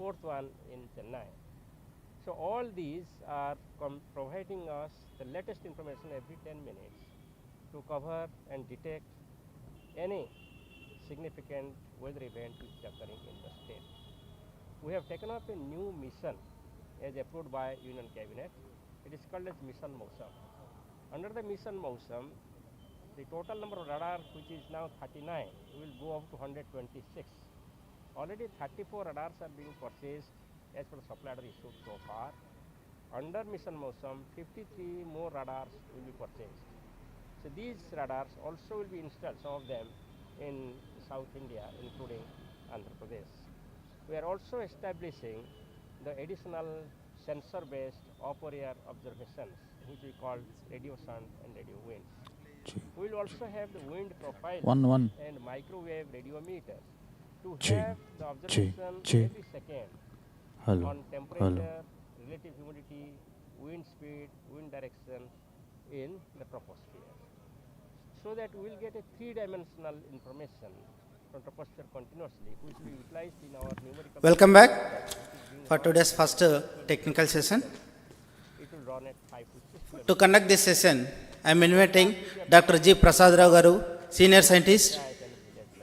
fourth one in Chennai. So all these are providing us the latest information every 10 minutes to cover and detect any significant weather event which is occurring in the state. We have taken up a new mission as approved by Union Cabinet. It is called as Mission Mausam. Under the Mission Mausam, the total number of radars, which is now 39, will go up to 126. Already 34 radars are being purchased as per the supply order issued so far. Under Mission Mausam, 53 more radars will be purchased. So these radars also will be installed, some of them in South India, including Andhra Pradesh. We are also establishing the additional sensor-based upper-air observations, which we call radio sun and radio winds. We will also have the wind profile and microwave radiometer to have the observation every second on temperature, relative humidity, wind speed, wind direction in the troposphere. So that we will get a three-dimensional information from troposphere continuously, which will be utilized in our numerical. Welcome back for today's first technical session. It will run at 5 to 6 kilometers. To conduct this session, I am inviting Dr. G. Prasad Rao Garu, Senior Scientist,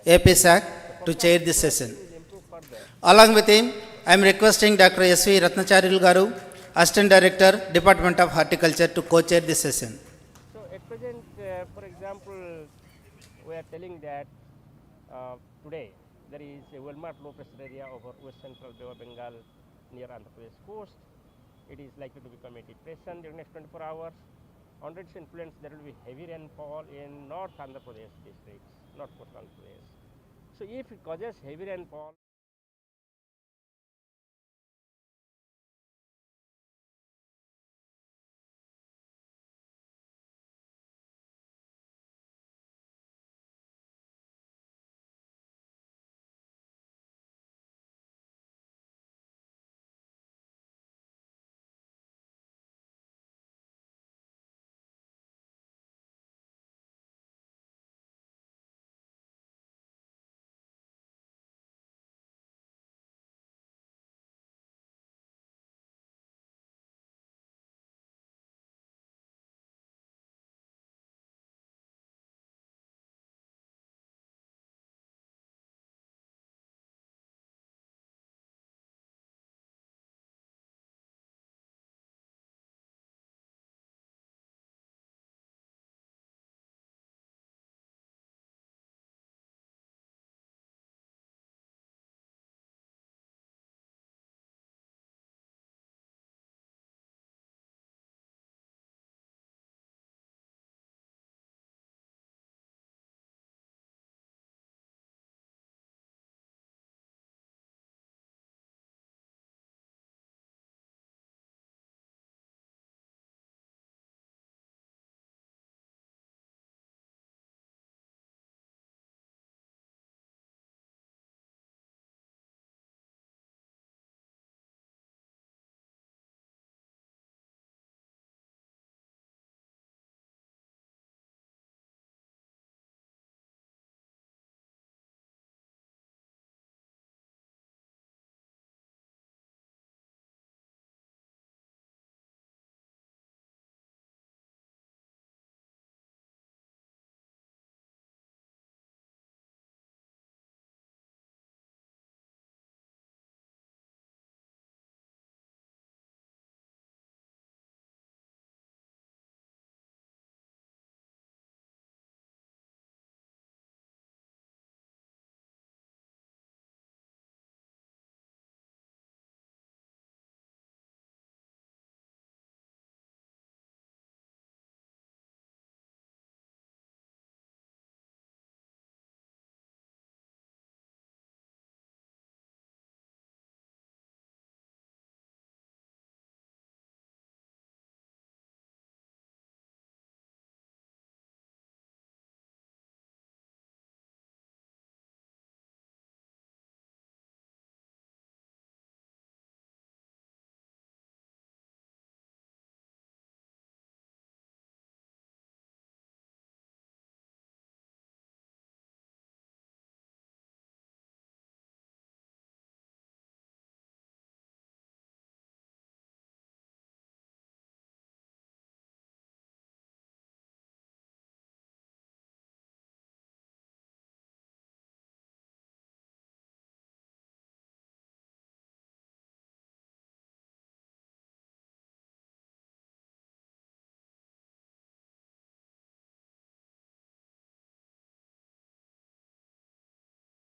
APSAC, to chair this session. Along with him, I am requesting Dr. S.V. Ratnacharil Garu, Assistant Director, Department of Horticulture, to co-chair this session. So at present, for example, we are telling that today there is a well-marked low pressure area over west central Bay of Bengal near Andhra Pradesh coast. It is likely to become a depression during the next 24 hours. Under its influence, there will be heavy rainfall in North Andhra Pradesh districts, North Coastal Andhra Pradesh. So if it causes heavy rainfall,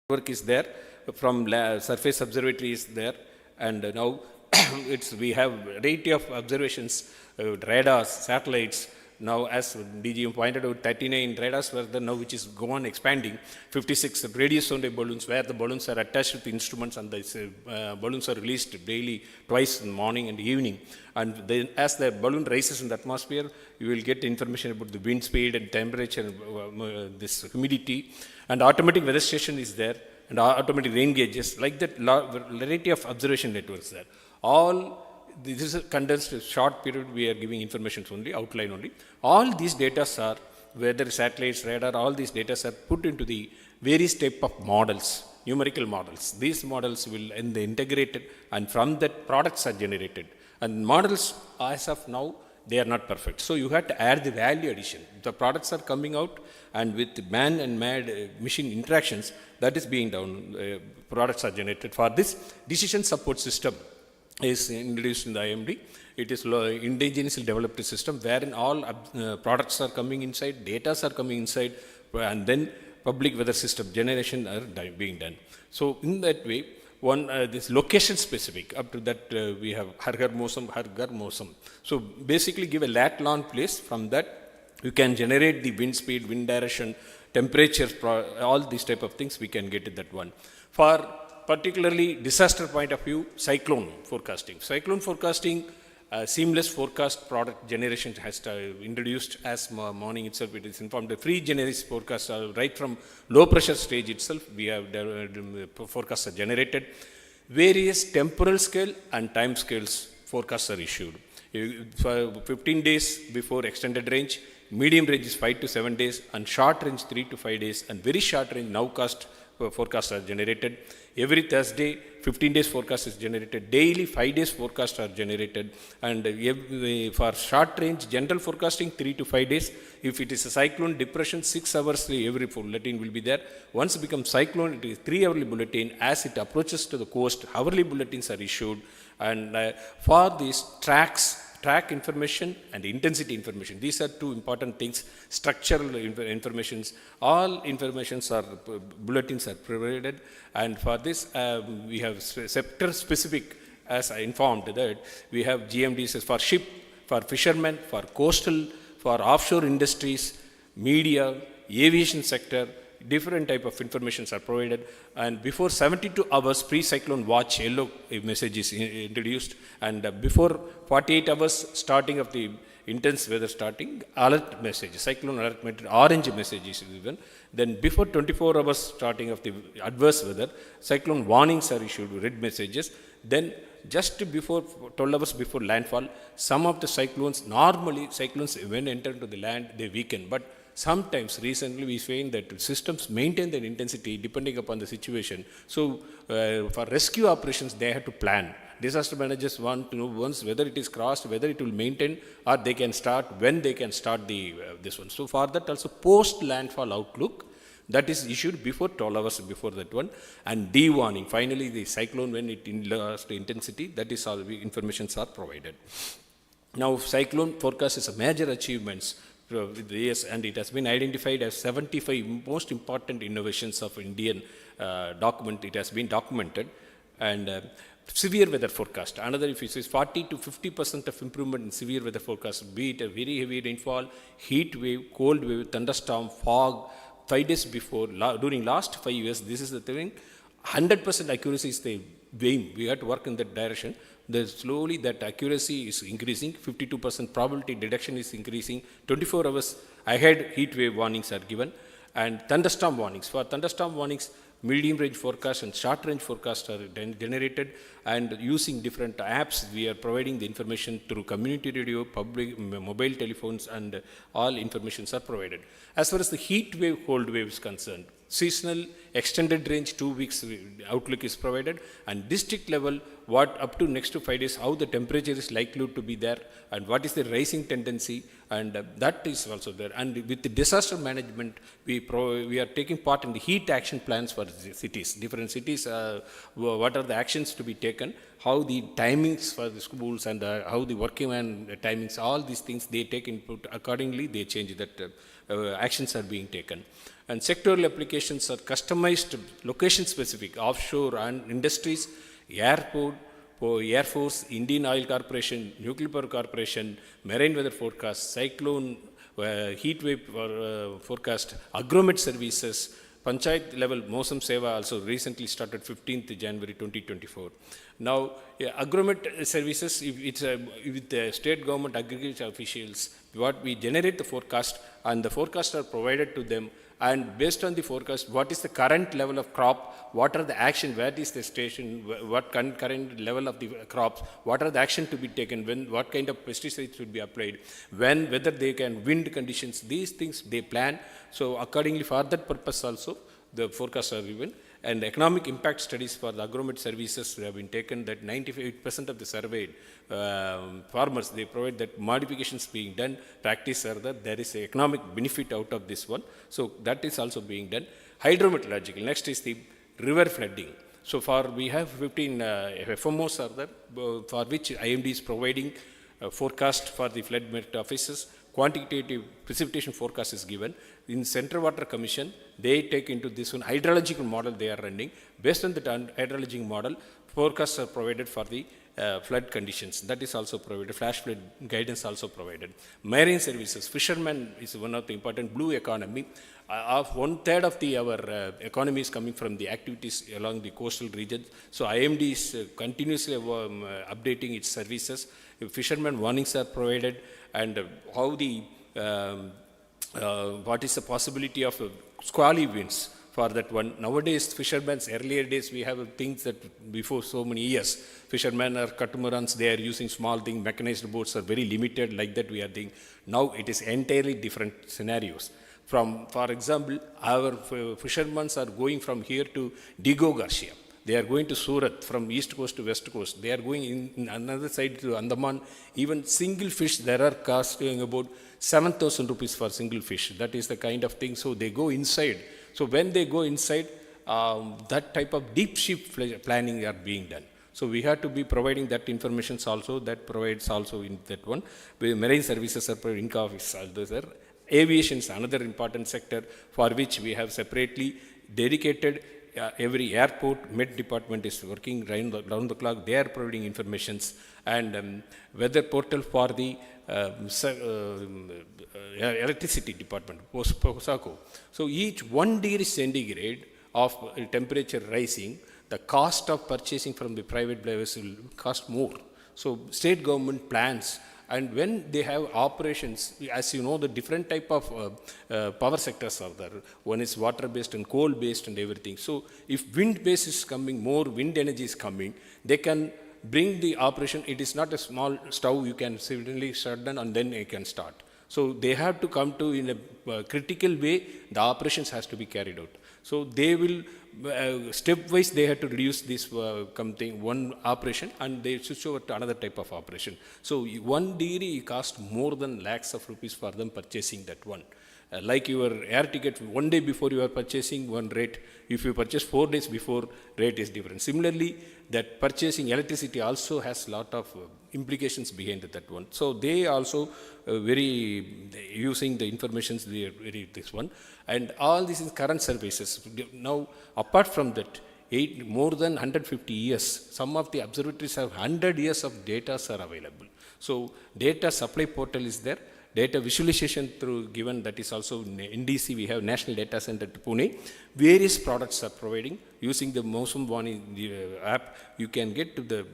work is there from surface observatory is there, and now we have variety of observations, radars, satellites. Now, as DGM pointed out, 39 radars were there now, which is go on expanding. 56 radius sound balloons, where the balloons are attached with instruments, and the balloons are released daily, twice in the morning and evening. And then, as the balloon rises in the atmosphere, you will get information about the wind speed and temperature, this humidity, and automatic weather station is there, and automatic rain gauges. Like that, variety of observation networks there. All this is a condensed short period. We are giving information only, outline only. All these data are, whether satellites, radar, all these data are put into the various type of models, numerical models. These models will end the integrated, and from that products are generated. And models, as of now, they are not perfect. So you have to add the value addition. The products are coming out, and with man and machine interactions, that is being done. Products are generated. For this, decision support system is introduced in the IMD. It is indigenously developed system wherein all products are coming inside, data are coming inside, and then public weather system generation are being done. So in that way, one this location specific, up to that we have Har Ghar Mosam. So basically give a lat long place. From that you can generate the wind speed, wind direction, temperature, all these type of things we can get at that one. For particularly disaster point of view, cyclone forecasting. Cyclone forecasting, seamless forecast product generation has introduced as morning itself. It is informed the free generic forecast right from low pressure stage itself. We have forecasts are generated. Various temporal scale and time scales forecasts are issued. For 15 days before extended range, medium range is 5 to 7 days, and short range 3 to 5 days, and very short range nowcast forecasts are generated. Every Thursday, 15 days forecast is generated. Daily, 5 days forecast are generated. And for short range, general forecasting, 3 to 5 days. If it is a cyclone, depression, 6 hours every bulletin will be there. Once it becomes cyclone, it is 3-hourly bulletin. As it approaches to the coast, hourly bulletins are issued. And for these track information and intensity information. These are two important things. Structural informations, all informations are, bulletins are provided, and for this we have sector specific, as I informed that we have GMDs for ship, for fishermen, for coastal, for offshore industries, media, aviation sector. Different type of informations are provided, and before 72 hours pre-cyclone watch yellow message is introduced, and before 48 hours starting of the intense weather starting, alert message, cyclone alert message, orange message is given. Then before 24 hours starting of the adverse weather, cyclone warnings are issued, red messages. Then just before 12 hours before landfall, some of the cyclones, normally cyclones when enter into the land they weaken, but sometimes recently we find that systems maintain their intensity depending upon the situation. So for rescue operations they have to plan. Disaster managers want to know once whether it is crossed, whether it will maintain, or they can start, when they can start the this one. So for that also post landfall outlook, that is issued before 12 hours before that one, and de-warning. Finally the cyclone when it lost intensity, that is all the informations are provided. Now cyclone forecast is a major achievements with the years, and it has been identified as 75 most important innovations of Indian document. It has been documented. And severe weather forecast, another, if it says 40 to 50% of improvement in severe weather forecast, be it a very heavy rainfall, heat wave, cold wave, thunderstorm, fog, 5 days before, during last 5 years, this is the thing, 100% accuracy is the aim. We have to work in that direction. Slowly that accuracy is increasing, 52% probability detection is increasing, 24 hours ahead heat wave warnings are given, and thunderstorm warnings. For thunderstorm warnings, medium range forecast and short range forecast are generated, and using different apps we are providing the information through community radio, public mobile telephones, and all informations are provided. As far as the heat wave, cold wave is concerned, seasonal extended range 2 weeks outlook is provided, and district level what up to next to 5 days, how the temperature is likely to be there, and what is the rising tendency, and that is also there. And with the disaster management, we are taking part in the heat action plans for the cities, different cities, what are the actions to be taken, how the timings for the schools, and how the working man timings, all these things they take input accordingly, they change that actions are being taken. And sectoral applications are customized, location specific, offshore and industries, airport, Air Force, Indian Oil Corporation, Nuclear Power Corporation, marine weather forecast, cyclone, heat wave forecast, agromet services, Panchayat level Mosam Seva also recently started 15th January 2024. Now, agromet services, if it's with the state government agriculture officials, what we generate the forecast, and the forecasts are provided to them, and based on the forecast, what is the current level of crop, what are the action, where is the station, what current level of the crops, what are the action to be taken, when, what kind of pesticides should be applied, when, whether they can, wind conditions, these things they plan. So accordingly, for that purpose also, the forecasts are given. And economic impact studies for the agromet services have been taken, that 98% of the surveyed farmers, they provide that modifications being done, practice are that there is an economic benefit out of this one. So that is also being done. Hydrometeorological, next is the river flooding. So far we have 15 FMOs are there, for which IMD is providing forecast for the flood met offices. Quantitative precipitation forecast is given. In Central Water Commission, they take into this one hydrological model they are running. Based on the hydrological model, forecasts are provided for the flood conditions. That is also provided. Flash flood guidance also provided. Marine services, fishermen is one of the important blue economy. Of 1/3 of our economy is coming from the activities along the coastal regions. So IMD is continuously updating its services. Fishermen warnings are provided, and how the what is the possibility of squally winds for that one. Nowadays, fishermen's earlier days, we have things that before so many years, fishermen are catamarans, they are using small thing, mechanized boats are very limited, like that we are doing. Now it is entirely different scenarios. From, for example, our fishermen are going from here to Digo Garcia. They are going to Surat from east coast to west coast. They are going in another side to Andaman. Even single fish, there are costing about 7,000 rupees for single fish. That is the kind of thing. So they go inside. So when they go inside, that type of deep sea planning are being done. So we have to be providing that information also. That provides also in that one. Marine services are providing office also there. Aviation is another important sector for which we have separately dedicated. Every airport, Met department is working round the clock. They are providing informations, and weather portal for the electricity department, POSACO. So each 1 degree centigrade of temperature rising, the cost of purchasing from the private players will cost more. So state government plans. And when they have operations, as you know, the different type of power sectors are there. One is water-based and coal-based and everything. So if wind-based is coming, more wind energy is coming, they can bring the operation. It is not a small stove you can suddenly shut down and then it can start. So they have to come to, in a critical way, the operations has to be carried out. So they will, stepwise they have to reduce this one operation and they switch over to another type of operation. So 1 degree cost more than lakhs of rupees for them purchasing that one. Like your air ticket, 1 day before you are purchasing one rate, if you purchase 4 days before, rate is different. Similarly, that purchasing electricity also has lot of implications behind that one. So they also very using the informations, they are very this one. And all this is current services. Now, apart from that, more than 150 years, some of the observatories have 100 years of data are available. So data supply portal is there. Data visualization through given, that is also in NDC, we have National Data Center to Pune. Various products are providing. Using the Mosam Vani app, you can get to the,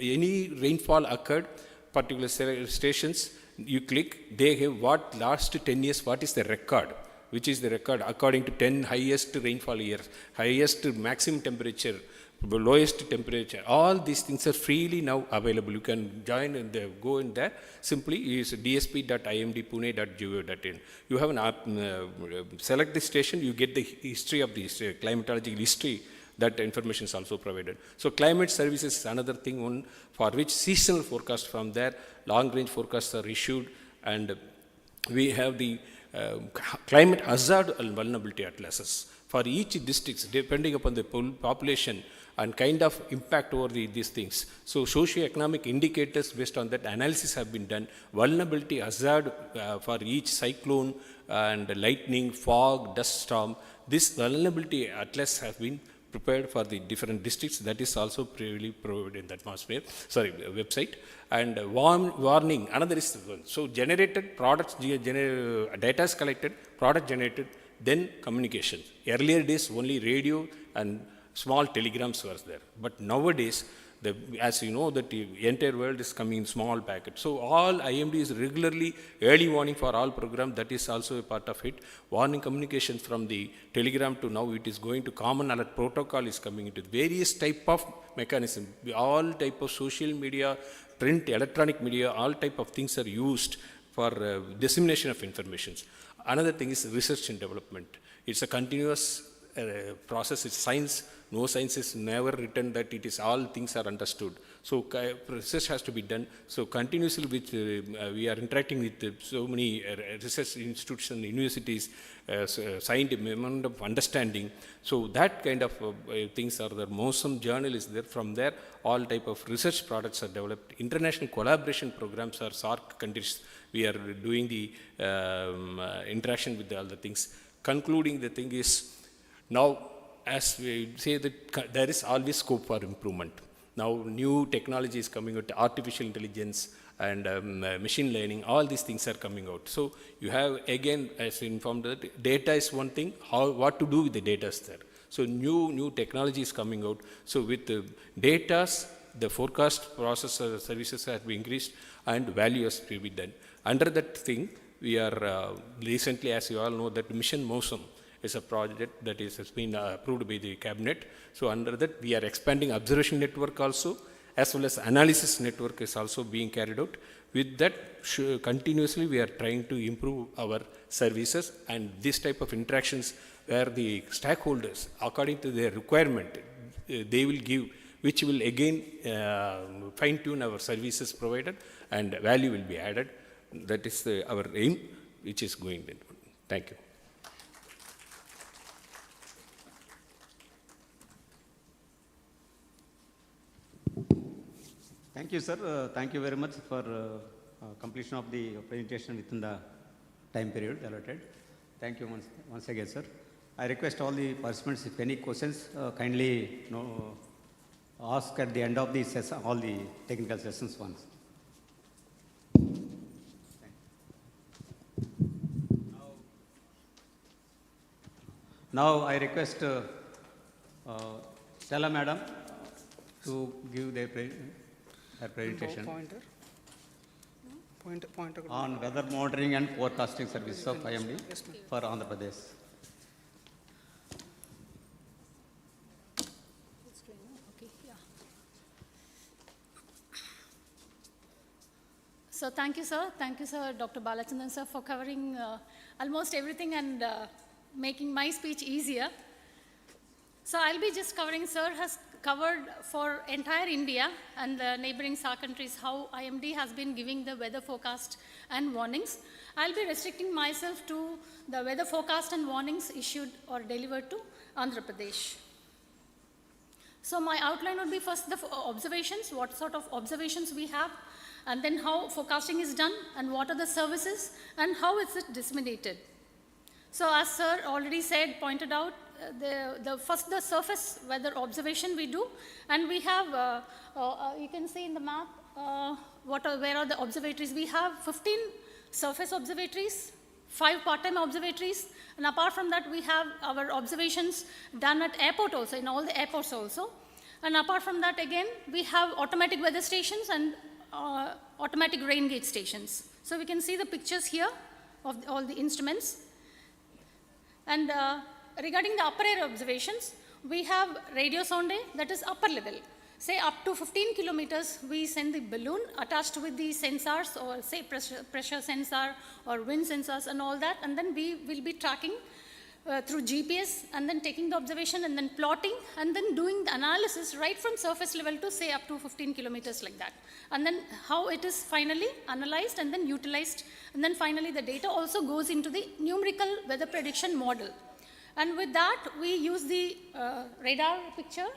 any rainfall occurred, particular stations, you click, they have what last 10 years, what is the record, which is the record according to 10 highest rainfall years, highest maximum temperature, lowest temperature. All these things are freely now available. You can join and go in there. Simply use dsp.imdpune.gov.in. You have an app, select the station, you get the history of the climatological history that information is also provided. So climate services is another thing one for which seasonal forecast from there, long range forecasts are issued, and we have the climate hazard and vulnerability atlases for each district depending upon the population and kind of impact over these things. So socio-economic indicators based on that analysis have been done. Vulnerability hazard for each cyclone and lightning, fog, dust storm. This vulnerability atlas have been prepared for the different districts. That is also really provided in the website. And warning, another is one. So generated products, data is collected, product generated, then communication. Earlier days only radio and small telegrams were there. But nowadays, as you know, that the entire world is coming in small packets. So all IMD is regularly early warning for all program. That is also a part of it. Warning communications from the telegram to now it is going to common alert protocol is coming into various type of mechanism. All type of social media, print, electronic media, all type of things are used for dissemination of information. Another thing is research and development. It's a continuous process. It's science. No science is never written that it is all things are understood. So research has to be done. So continuously with, we are interacting with so many research institutions, universities, scientific memorandum of understanding. So that kind of things are there. Mosam journal is there. From there, all type of research products are developed. International collaboration programs are SARC countries. We are doing the interaction with all the things. Concluding the thing is, now, as we say that there is always scope for improvement. Now, new technology is coming out, artificial intelligence and machine learning, all these things are coming out. So, you have again, as informed, that data is one thing, what to do with the data is there. So, new technology is coming out. So, with the data, the forecast process services have been increased and value has to be done. Under that thing, we are recently, as you all know, that Mission Mosam is a project that has been approved by the cabinet. So under that, we are expanding observation network also, as well as analysis network is also being carried out. With that, continuously we are trying to improve our services, and this type of interactions where the stakeholders, according to their requirement, they will give, which will again fine-tune our services provided and value will be added. That is our aim, which is going on. Thank you. Thank you, sir. Thank you very much for completion of the presentation within the time period allotted. Thank you once again, sir. I request all the participants, if any questions, kindly ask at the end of the session, all the technical sessions once. Now I request Stella Madam to give their presentation on weather monitoring and forecasting services of IMD for Andhra Pradesh. So thank you, sir. Thank you, sir, Dr. Balachandran, sir, for covering almost everything and making my speech easier. So I'll be just covering, sir has covered for entire India and the neighboring SAARC countries how IMD has been giving the weather forecast and warnings. I'll be restricting myself to the weather forecast and warnings issued or delivered to Andhra Pradesh. So my outline would be first the observations, what sort of observations we have, and then how forecasting is done, and what are the services, and how is it disseminated. So as sir already said, pointed out, first the surface weather observation we do, and we have, you can see in the map, where are the observatories. We have 15 surface observatories, 5 part-time observatories, and apart from that we have our observations done at airport also, in all the airports also. And apart from that again, we have automatic weather stations and automatic rain gauge stations. So we can see the pictures here of all the instruments. And regarding the upper air observations, we have radio sonde, that is upper level. Say up to 15 kilometers, we send the balloon attached with the sensors, or say pressure sensor or wind sensors and all that, and then we will be tracking through GPS and then taking the observation and then plotting and then doing the analysis right from surface level to say up to 15 kilometers like that. And then how it is finally analyzed and then utilized, and then finally the data also goes into the numerical weather prediction model. And with that we use the radar picture.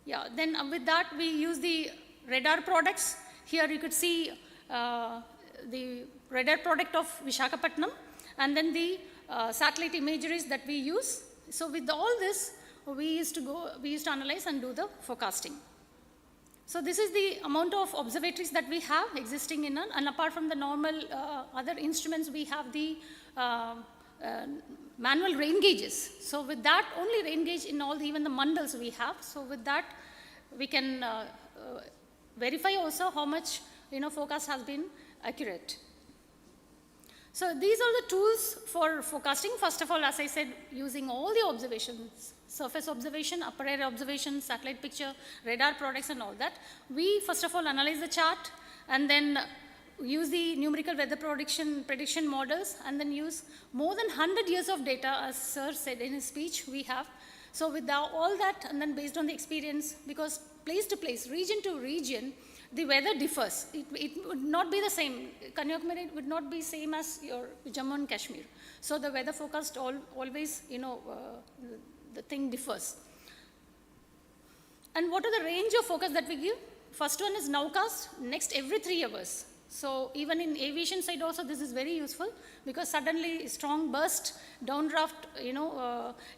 Yeah, then with that we use the radar products. Here you could see the radar product of Visakhapatnam, and then the satellite imageries that we use. So with all this, we used to analyze and do the forecasting. So this is the amount of observatories that we have existing in, and apart from the normal other instruments, we have the manual rain gauges. So with that, only rain gauge in all even the mandals we have. So with that, we can verify also how much forecast has been accurate. So these are the tools for forecasting. First of all, as I said, using all the observations, surface observation, upper air observation, satellite picture, radar products and all that. We first of all analyze the chart and then use the numerical weather prediction models, and then use more than 100 years of data, as Sir said in his speech we have. So with all that, and then based on the experience, because place to place, region to region, the weather differs. It would not be the same. Kanyakumari would not be same as your Jammu and Kashmir. So the weather forecast always, the thing differs. And what are the range of forecast that we give? First one is nowcast, next every 3 hours. So even in aviation side also this is very useful, because suddenly strong burst, downdraft,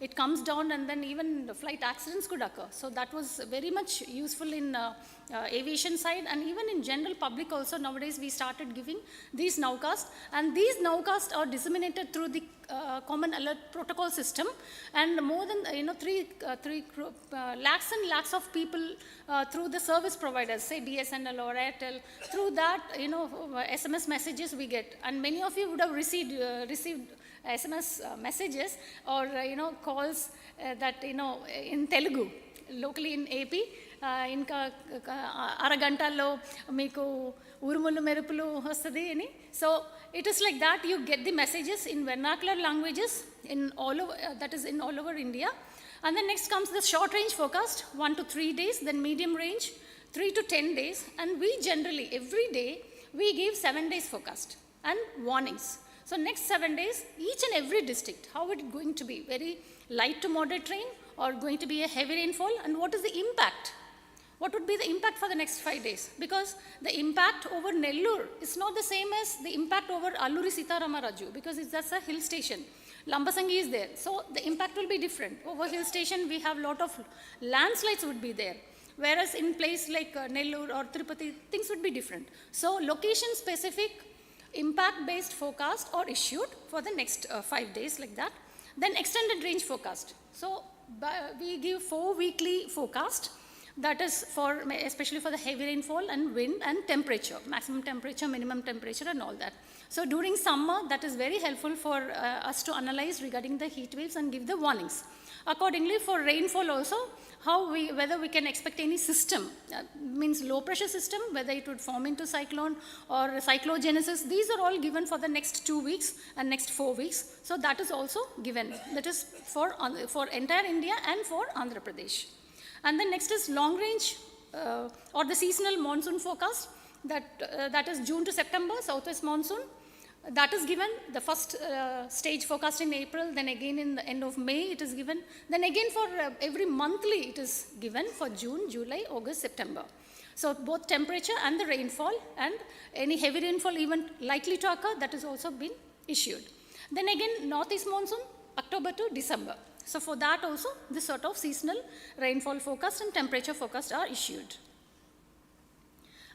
it comes down, and then even the flight accidents could occur. So that was very much useful in aviation side, and even in general public also nowadays we started giving these nowcasts, and these nowcasts are disseminated through the common alert protocol system, and more than 3 lakhs and lakhs of people through the service providers, say BSNL or Airtel, through that SMS messages we get, and many of you would have received SMS messages or calls that in Telugu, locally in AP, ఇంకా అరగంటల్లో మీకు ఉరుములు మెరుపులు వస్తుంది అని. So it is like that, you get the messages in vernacular languages in all over, that is in all over India. And then next comes the short range forecast, 1 to 3 days, then medium range, 3 to 10 days, and we generally every day we give 7 days forecast and warnings. So next 7 days, each and every district, how it is going to be, very light to moderate rain or going to be a heavy rainfall, and what is the impact? What would be the impact for the next 5 days? Because the impact over Nellore is not the same as the impact over Alluri Sitaramaraju, because that's a hill station. Lambasangi is there, so the impact will be different. Over hill station, we have lot of landslides would be there, whereas in place like Nellore or Tirupati, things would be different. So location specific impact-based forecast are issued for the next 5 days like that. Then extended range forecast. So we give 4 weekly forecast. That is for especially for the heavy rainfall and wind and temperature, maximum temperature, minimum temperature and all that. So during summer, that is very helpful for us to analyze regarding the heat waves and give the warnings. Accordingly, for rainfall also, whether we can expect any system, means low pressure system, whether it would form into cyclone or cyclogenesis, these are all given for the next 2 weeks and next 4 weeks. So that is also given. That is for entire India and for Andhra Pradesh. And then next is long range or the seasonal monsoon forecast, that is June to September, southwest monsoon. That is given, the first stage forecast in April, then again in the end of May it is given, then again for every monthly it is given for June, July, August, September. So both temperature and the rainfall and any heavy rainfall event likely to occur, that is also been issued. Then again northeast monsoon, October to December. So for that also, this sort of seasonal rainfall forecast and temperature forecast are issued.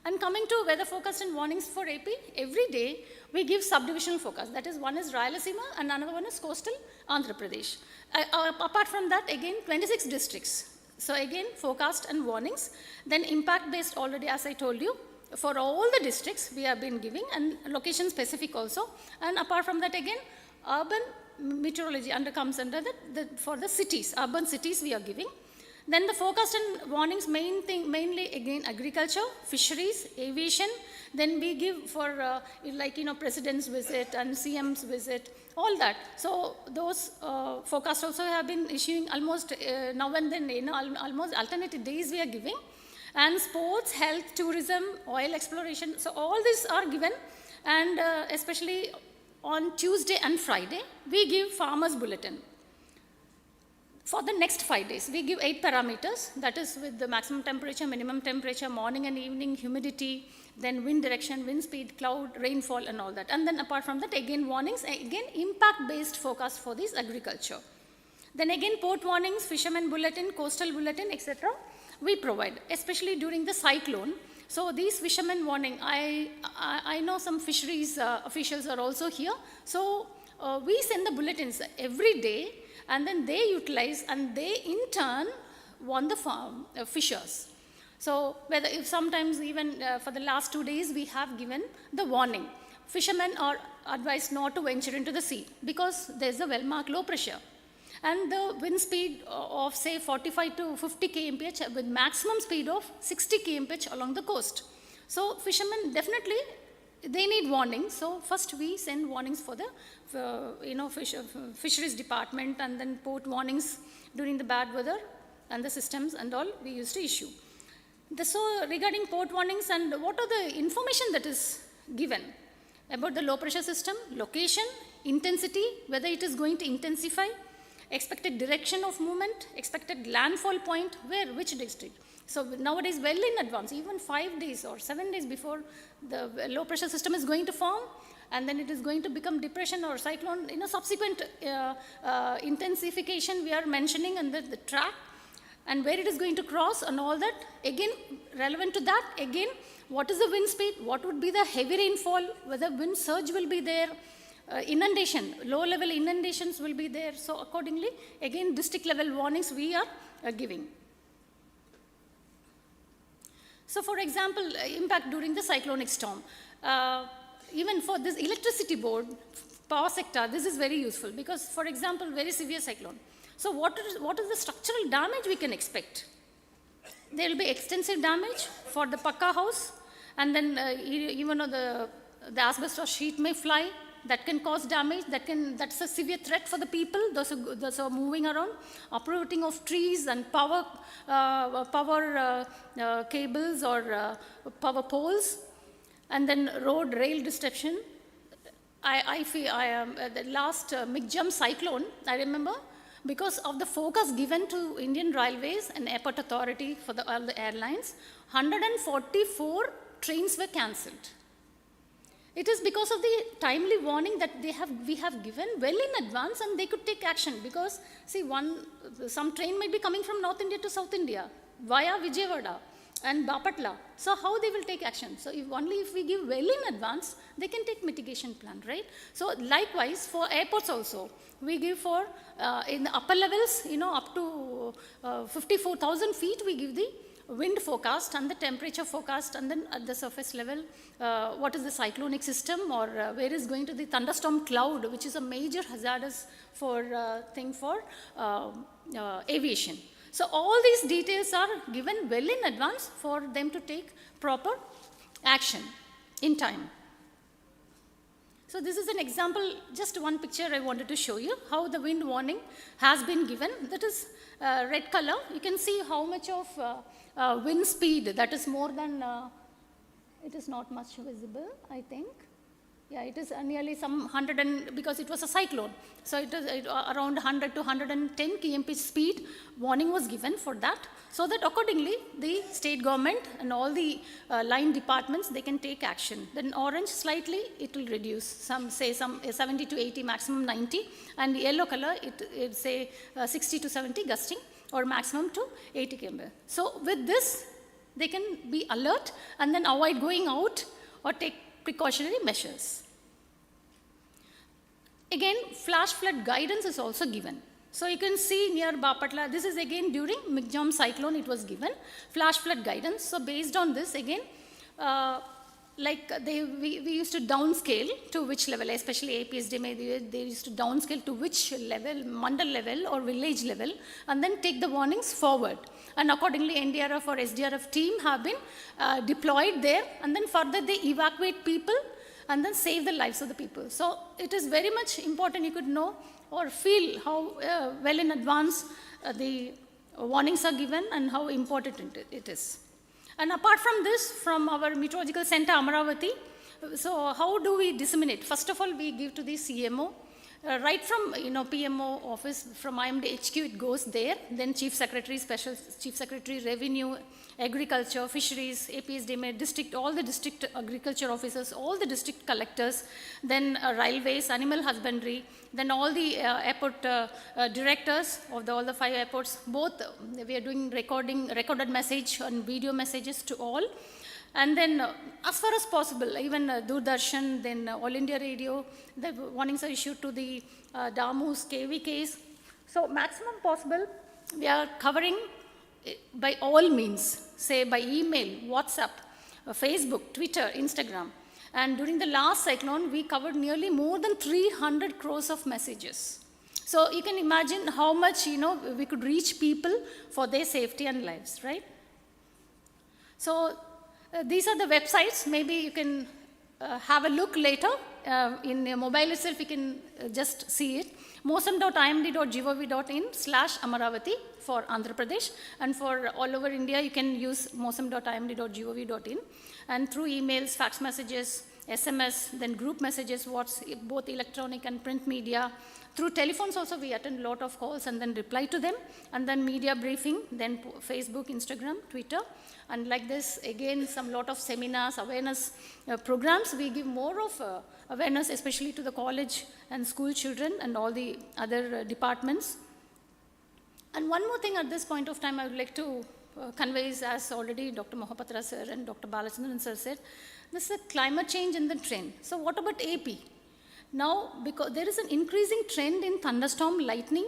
And coming to weather forecast and warnings for AP, every day we give subdivisional forecast. That is, one is Rayalaseema and another one is coastal Andhra Pradesh. Apart from that, again 26 districts. So again forecast and warnings. Then impact based already, as I told you, for all the districts we have been giving, and location specific also. And apart from that, again urban meteorology comes under for the cities, urban cities we are giving. Then the forecast and warnings mainly again agriculture, fisheries, aviation. Then we give for president's visit and CM's visit, all that. So those forecasts also have been issuing almost now and then, almost alternative days we are giving. And sports, health, tourism, oil exploration. So all these are given, and especially on Tuesday and Friday, we give farmers bulletin. For the next 5 days, we give 8 parameters, that is with the maximum temperature, minimum temperature, morning and evening, humidity, then wind direction, wind speed, cloud, rainfall, and all that. And then apart from that, again warnings, again impact-based forecast for this agriculture. Then again port warnings, fisherman bulletin, coastal bulletin, etc. we provide, especially during the cyclone. So these fishermen warning, I know some fisheries officials are also here. So we send the bulletins every day, and then they utilize and they in turn warn the fishers. So whether if sometimes even for the last 2 days we have given the warning. Fishermen are advised not to venture into the sea because there's a well-marked low pressure. And the wind speed of say 45 to 50 kmph with maximum speed of 60 kmph along the coast. So fishermen definitely, they need warnings. So first we send warnings for the fisheries department, and then port warnings during the bad weather and the systems and all we used to issue. So regarding port warnings and what are the information that is given about the low pressure system, location, intensity, whether it is going to intensify, expected direction of movement, expected landfall point, where, which district. So nowadays, well in advance, even 5 days or 7 days before the low pressure system is going to form, and then it is going to become depression or cyclone, subsequent intensification we are mentioning under the track, and where it is going to cross and all that. Again, relevant to that, again, what is the wind speed, what would be the heavy rainfall, whether wind surge will be there, inundation, low level inundations will be there. So accordingly, again, district level warnings we are giving. So for example, impact during the cyclonic storm. Even for this electricity board, power sector, this is very useful because, for example, very severe cyclone. So what is the structural damage we can expect? There will be extensive damage for the Pakka house, and then even the asbestos sheet may fly. That can cause damage, that's a severe threat for the people, those are moving around. Uprooting of trees and power cables or power poles, and then road rail disruption. I feel the last Migjum cyclone, I remember, because of the focus given to Indian Railways and Airport Authority for all the airlines, 144 trains were cancelled. It is because of the timely warning that we have given well in advance, and they could take action because, see, some train might be coming from North India to South India via Vijayawada and Bapatla. So how they will take action? So if we give well in advance, they can take mitigation plan, right? So likewise for airports also, we give for in the upper levels, up to 54,000 feet, we give the wind forecast and the temperature forecast, and then at the surface level, what is the cyclonic system, or where is going to the thunderstorm cloud, which is a major hazardous thing for aviation. So all these details are given well in advance for them to take proper action in time. So this is an example, just one picture I wanted to show you how the wind warning has been given. That is red color. You can see how much of wind speed, that is more than, it is not much visible, I think. Yeah, it is nearly some 100, because it was a cyclone. So it is around 100 to 110 kmph speed warning was given for that. So that accordingly, the state government and all the line departments, they can take action. Then orange slightly, it will reduce, some 70 to 80, maximum 90. And yellow color, it say 60 to 70 gusting, or maximum to 80 km. So with this, they can be alert and then avoid going out or take precautionary measures. Again, flash flood guidance is also given. So you can see near Bapatla, this is again during Migjum cyclone it was given, flash flood guidance. So based on this again, we used to downscale to which level, especially APSDMA, they used to downscale to which level, mandal level or village level, and then take the warnings forward. And accordingly, NDRF or SDRF team have been deployed there, and then further they evacuate people and then save the lives of the people. So it is very much important you could know or feel how well in advance the warnings are given and how important it is. And apart from this, from our meteorological center, Amaravati, so how do we disseminate? First of all, we give to the CMO. Right from PMO office, from IMD HQ, it goes there. Then Chief Secretary, Special Chief Secretary, Revenue, Agriculture, Fisheries, APSDMA, district, all the district agriculture officers, all the district collectors, then railways, animal husbandry, then all the airport directors of all the 5 airports. Both we are doing recorded message and video messages to all. And then as far as possible, even Doordarshan, then All India Radio, the warnings are issued to the DAMUs, KVKs. So maximum possible, we are covering by all means, say by email, WhatsApp, Facebook, Twitter, Instagram. And during the last cyclone, we covered nearly more than 300 crores of messages. So you can imagine how much, we could reach people for their safety and lives, right? So these are the websites. Maybe you can have a look later. In your mobile itself, you can just see it. mosam.imd.gov.in/Amaravati for Andhra Pradesh. And for all over India, you can use mosam.imd.gov.in. And through emails, fax messages, SMS, then group messages, both electronic and print media. Through telephones also, we attend a lot of calls and then reply to them. And then media briefing, then Facebook, Instagram, Twitter. And like this, again, lot of seminars, awareness programs. We give more of awareness, especially to the college and school children and all the other departments. And one more thing at this point of time I would like to convey is, as already Dr. Mohapatra sir and Dr. Balachandran sir said, this is a climate change in the trend. So what about AP? Now, because there is an increasing trend in thunderstorm, lightning,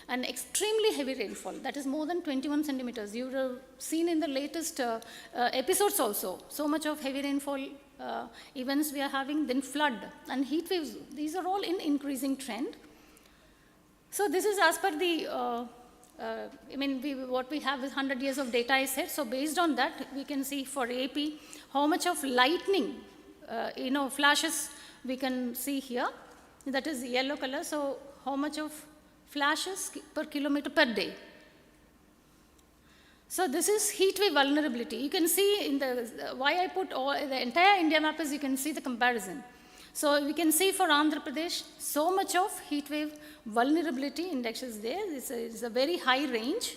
and extremely heavy rainfall. That is more than 21 centimeters. You would have seen in the latest episodes also, so much of heavy rainfall events we are having, then flood and heat waves. These are all in increasing trend. So this is as per the, what we have is 100 years of data I said. So based on that, we can see for AP, how much of lightning, flashes we can see here. That is yellow color. So how much of flashes per kilometer per day. So this is heat wave vulnerability. You can see in why I put the entire India map is you can see the comparison. So we can see for Andhra Pradesh, so much of heat wave vulnerability index is there. It's a very high range.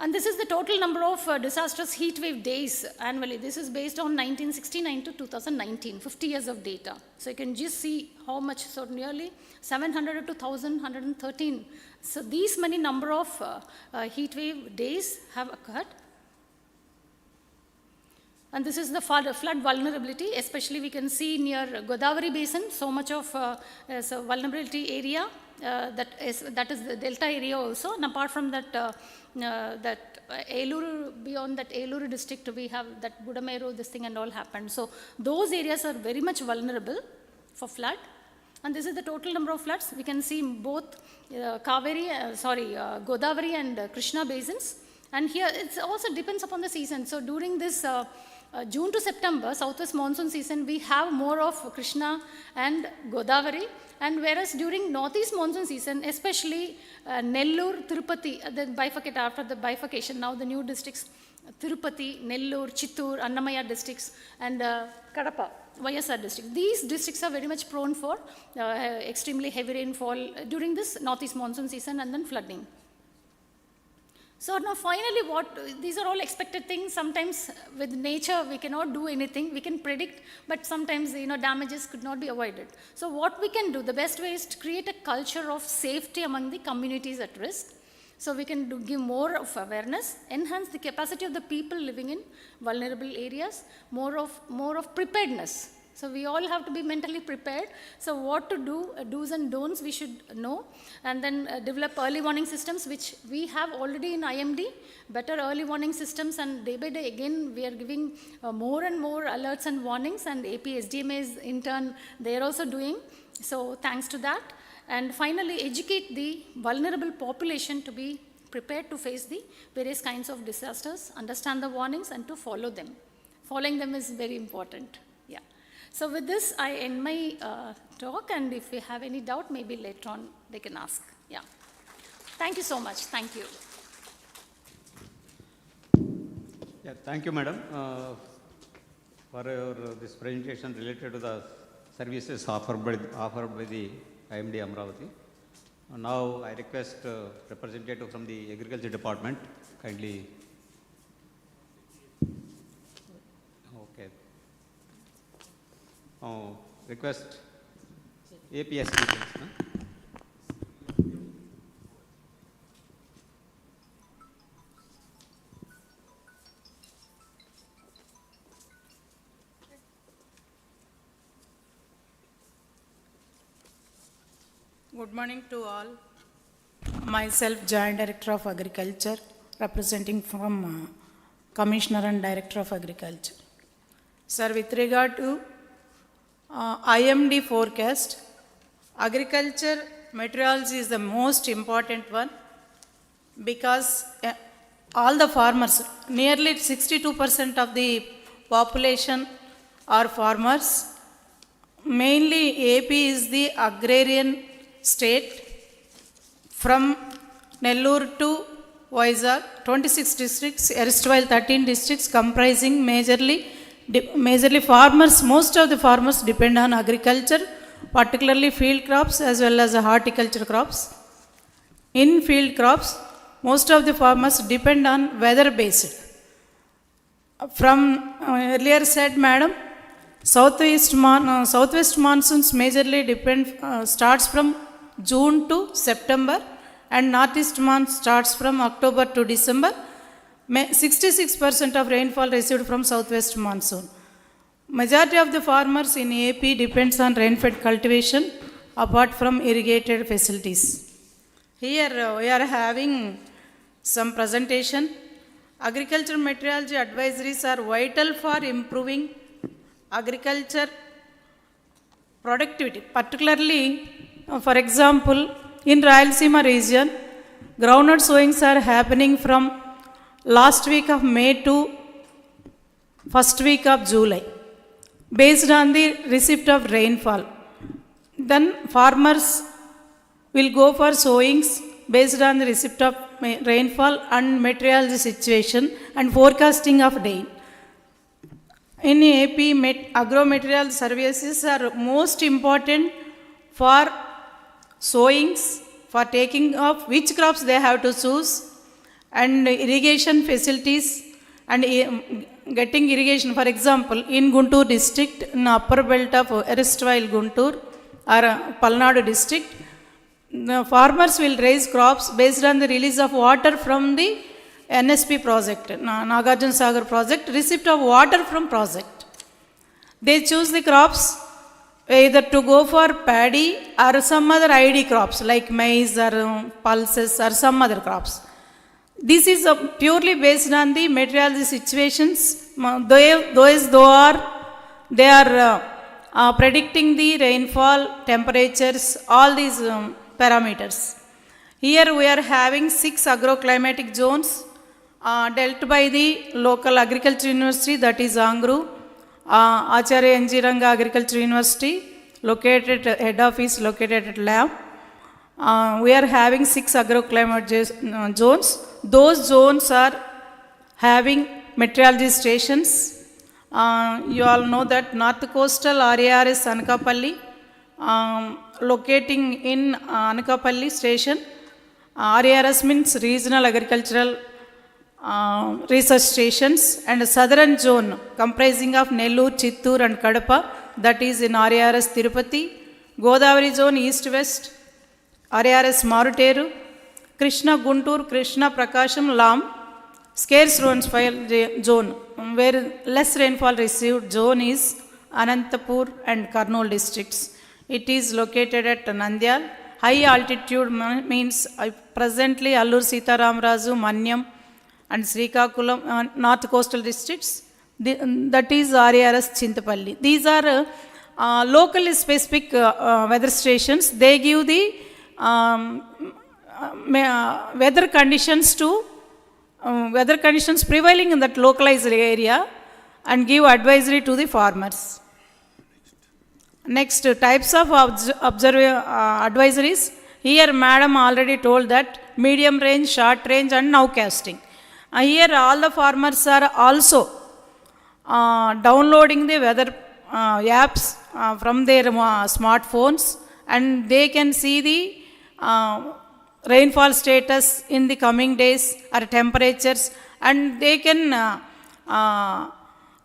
And this is the total number of disastrous heat wave days annually. This is based on 1969 to 2019, 50 years of data. So you can just see how much, so nearly 700 to 1,113. So these many number of heat wave days have occurred. And this is the flood vulnerability, especially we can see near Godavari Basin, so much of vulnerability area. That is the delta area also, and apart from that, Eluru, beyond that Eluru district, we have that Budameru, this thing and all happened. So those areas are very much vulnerable for flood. And this is the total number of floods. We can see both Godavari and Krishna basins. And here it also depends upon the season. So during this June to September, southwest monsoon season, we have more of Krishna and Godavari. And whereas during northeast monsoon season, especially Nellore, Tirupati, after the bifurcation, now the new districts, Tirupati, Nellore, Chittoor, Annamaya districts, and Kadapa, YSR district. These districts are very much prone for extremely heavy rainfall during this northeast monsoon season and then flooding. So now finally, these are all expected things. Sometimes with nature, we cannot do anything. We can predict, but sometimes, damages could not be avoided. So what we can do, the best way is to create a culture of safety among the communities at risk. So we can give more of awareness, enhance the capacity of the people living in vulnerable areas, more of preparedness. So we all have to be mentally prepared. So what to do, do's and don'ts we should know, and then develop early warning systems, which we have already in IMD, better early warning systems, and day by day again we are giving more and more alerts and warnings, and AP SDMA is in turn they are also doing. So thanks to that. And finally, educate the vulnerable population to be prepared to face the various kinds of disasters, understand the warnings, and to follow them. Following them is very important. Yeah. So with this, I end my talk, and if we have any doubt, maybe later on they can ask. Yeah. Thank you so much. Thank you. Yeah, thank you, madam, for your, this presentation related to the services offered by the IMD Amravati. Now I request representative from the Agriculture Department kindly. Okay. Request APS details. Good morning to all. Myself, Joint Director of Agriculture, representing from Commissioner and Director of Agriculture. Sir, with regard to IMD forecast, agriculture meteorology is the most important one, because all the farmers, nearly 62% of the population are farmers. Mainly AP is the agrarian state. From Nellore to Vizag, 26 districts, erstwhile 13 districts, comprising majorly farmers. Most of the farmers depend on agriculture, particularly field crops as well as horticulture crops. In field crops, most of the farmers depend on weather based. From earlier said, madam, southwest monsoons majorly starts from June to September, and northeast monsoon starts from October to December. 66% of rainfall received from southwest monsoon. Majority of the farmers in AP depends on rain-fed cultivation apart from irrigated facilities. Here we are having some presentation. Agriculture meteorology advisories are vital for improving agriculture productivity, particularly, for example, in Rayalaseema region, groundnut sowings are happening from last week of May to first week of July, based on the receipt of rainfall. Then farmers will go for sowings based on the receipt of rainfall and meteorology situation and forecasting of rain. In AP, agro-meteorology services are most important for sowings, for taking of which crops they have to choose, and irrigation facilities and getting irrigation. For example, in Guntur district, in upper belt of erstwhile Guntur or Palnadu district, the farmers will raise crops based on the release of water from the NSP project, Nagarjuna Sagar project, receipt of water from project. They choose the crops either to go for paddy or some other ID crops like maize or pulses or some other crops. This is purely based on the meteorology situations. They are predicting the rainfall, temperatures, all these parameters. Here we are having 6 agroclimatic zones dealt by the local agriculture university, that is Angru, Acharya NG Ranga Agriculture University, located head office located at lab. We are having 6 agroclimate zones. Those zones are having meteorology stations. You all know that North Coastal RARS Anakapalli, locating in Anakapalli station. RARS means Regional Agricultural Research Stations, and Southern Zone comprising of Nellore, Chittoor and Kadapa, that is in RARS Tirupati. Godavari Zone East-West, RARS Maruteru. Krishna Guntur, Krishna Prakasham, Lam. Scarce rainfall zone, where less rainfall received zone is Anantapur and Kurnool districts. It is located at Nandyal. High altitude means presently Allur Sitaramraju, Manyam and Srikakulam, north coastal districts. That is RARS Chintapalli. These are locally specific weather stations. They give the weather conditions prevailing in that localized area and give advisory to the farmers. Next, types of advisories. Here madam already told that medium range, short range and nowcasting. Here all the farmers are also downloading the weather apps from their smartphones, and they can see the rainfall status in the coming days or temperatures, and they can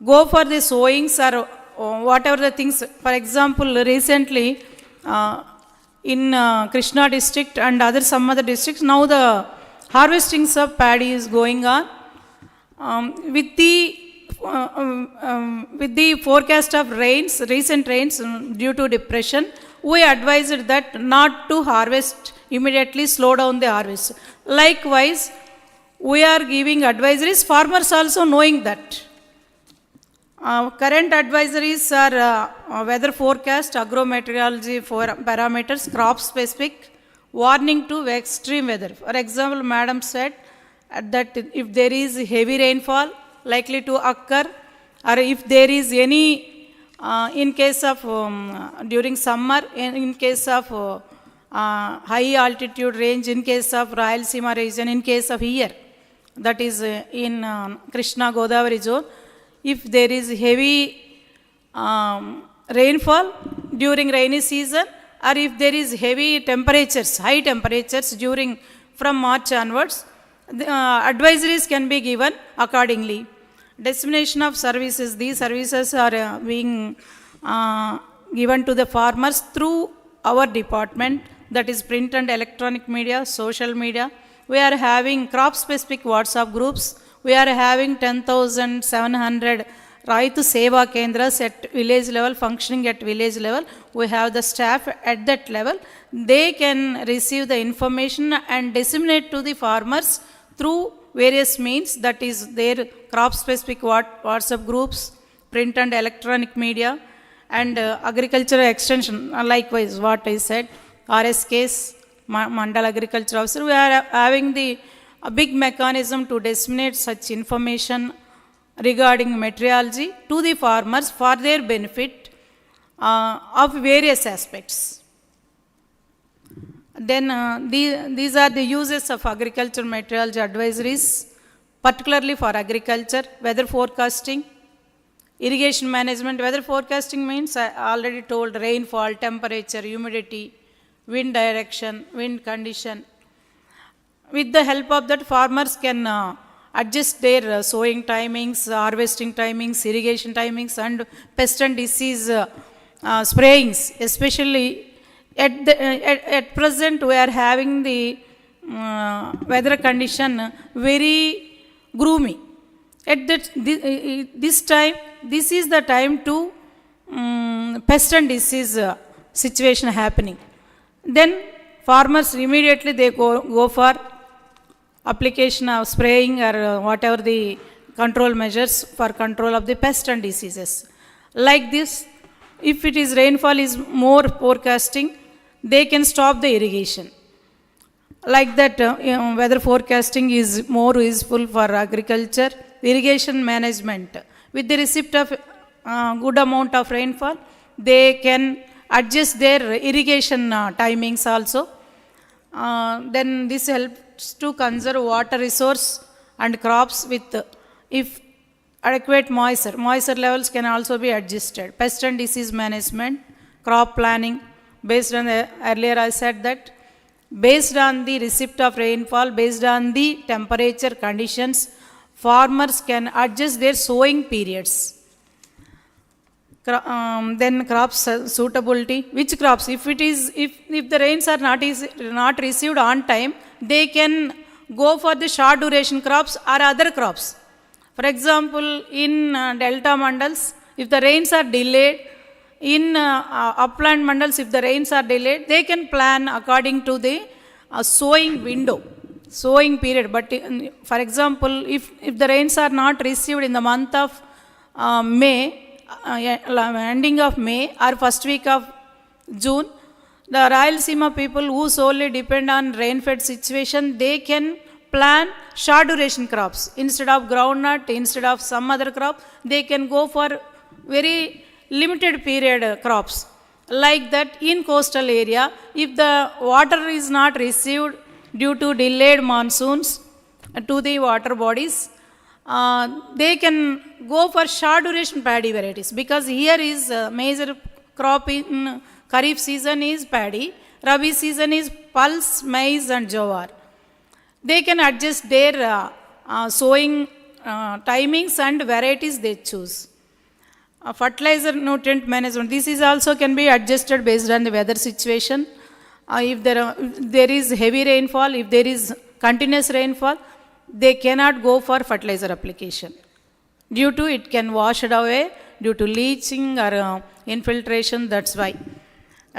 go for the sowings or whatever the things. For example, recently in Krishna district and some other districts, now the harvestings of paddy is going on. With the forecast of rains, recent rains due to depression, we advised that not to harvest immediately, slow down the harvest. Likewise, we are giving advisories, farmers also knowing that. Current advisories are weather forecast, agrometeorology parameters, crop specific, warning to extreme weather. For example, madam said that if there is heavy rainfall likely to occur, or if there is any in case of during summer, in case of high altitude range, in case of Rayalaseema region, in case of here, that is in Krishna Godavari zone, if there is heavy rainfall during rainy season, or if there is heavy temperatures, high temperatures during from March onwards, the advisories can be given accordingly. Dissemination of services. These services are being given to the farmers through our department, that is print and electronic media, social media. We are having crop specific WhatsApp groups. We are having 10,700 Raitu Seva Kendras at village level, functioning at village level. We have the staff at that level. They can receive the information and disseminate to the farmers through various means, that is their crop specific WhatsApp groups, print and electronic media, and agricultural extension. Likewise, what I said, RSKs, Mandal Agriculture Officer, we are having a big mechanism to disseminate such information regarding meteorology to the farmers for their benefit of various aspects. Then these are the uses of agriculture meteorology advisories, particularly for agriculture. Weather forecasting, irrigation management. Weather forecasting means, I already told, rainfall, temperature, humidity, wind direction, wind condition. With the help of that, farmers can adjust their sowing timings, harvesting timings, irrigation timings, and pest and disease sprayings. Especially at present, we are having the weather condition very gloomy. At this time, this is the time to pest and disease situation happening. Then farmers immediately they go for application of spraying or whatever the control measures for control of the pest and diseases. Like this, if it is rainfall is more forecasting, they can stop the irrigation. Like that, weather forecasting is more useful for agriculture. Irrigation management, with the receipt of good amount of rainfall, they can adjust their irrigation timings also. Then this helps to conserve water resource and crops with, if adequate moisture levels can also be adjusted. Pest and disease management, crop planning, based on earlier I said that based on the receipt of rainfall, based on the temperature conditions, farmers can adjust their sowing periods. Then crops suitability, which crops, if the rains are not received on time, they can go for the short duration crops or other crops. For example, in delta mandals, if the rains are delayed, in upland mandals, if the rains are delayed, they can plan according to the sowing window, sowing period. But for example, if the rains are not received in the month of May, ending of May or first week of June, the Rayalaseema people who solely depend on rain-fed situation, they can plan short duration crops. Instead of groundnut, instead of some other crop, they can go for very limited period crops. Like that, in coastal area, if the water is not received due to delayed monsoons to the water bodies, they can go for short duration paddy varieties, because here is major crop in Kharif season is paddy, Rabi season is pulse, maize and jowar. They can adjust their sowing timings and varieties they choose. Fertilizer nutrient management, this is also can be adjusted based on the weather situation. If there is heavy rainfall, if there is continuous rainfall, they cannot go for fertilizer application. Due to it can wash it away due to leaching or infiltration, that's why.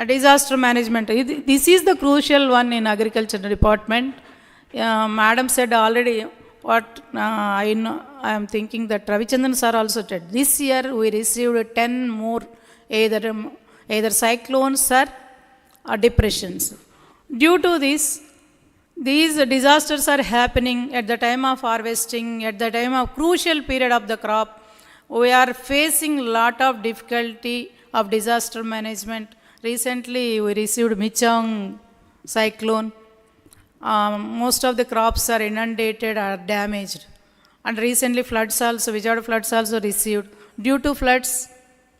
Disaster management, this is the crucial one in agriculture department. Madam said already, what I am thinking that Ravichandran sir also said. This year we received 10 more either cyclones or depressions. Due to this, these disasters are happening at the time of harvesting, at the time of crucial period of the crop. We are facing lot of difficulty of disaster management. Recently we received Michang cyclone. Most of the crops are inundated or damaged. And recently floods also, Vijayawada floods also received. Due to floods,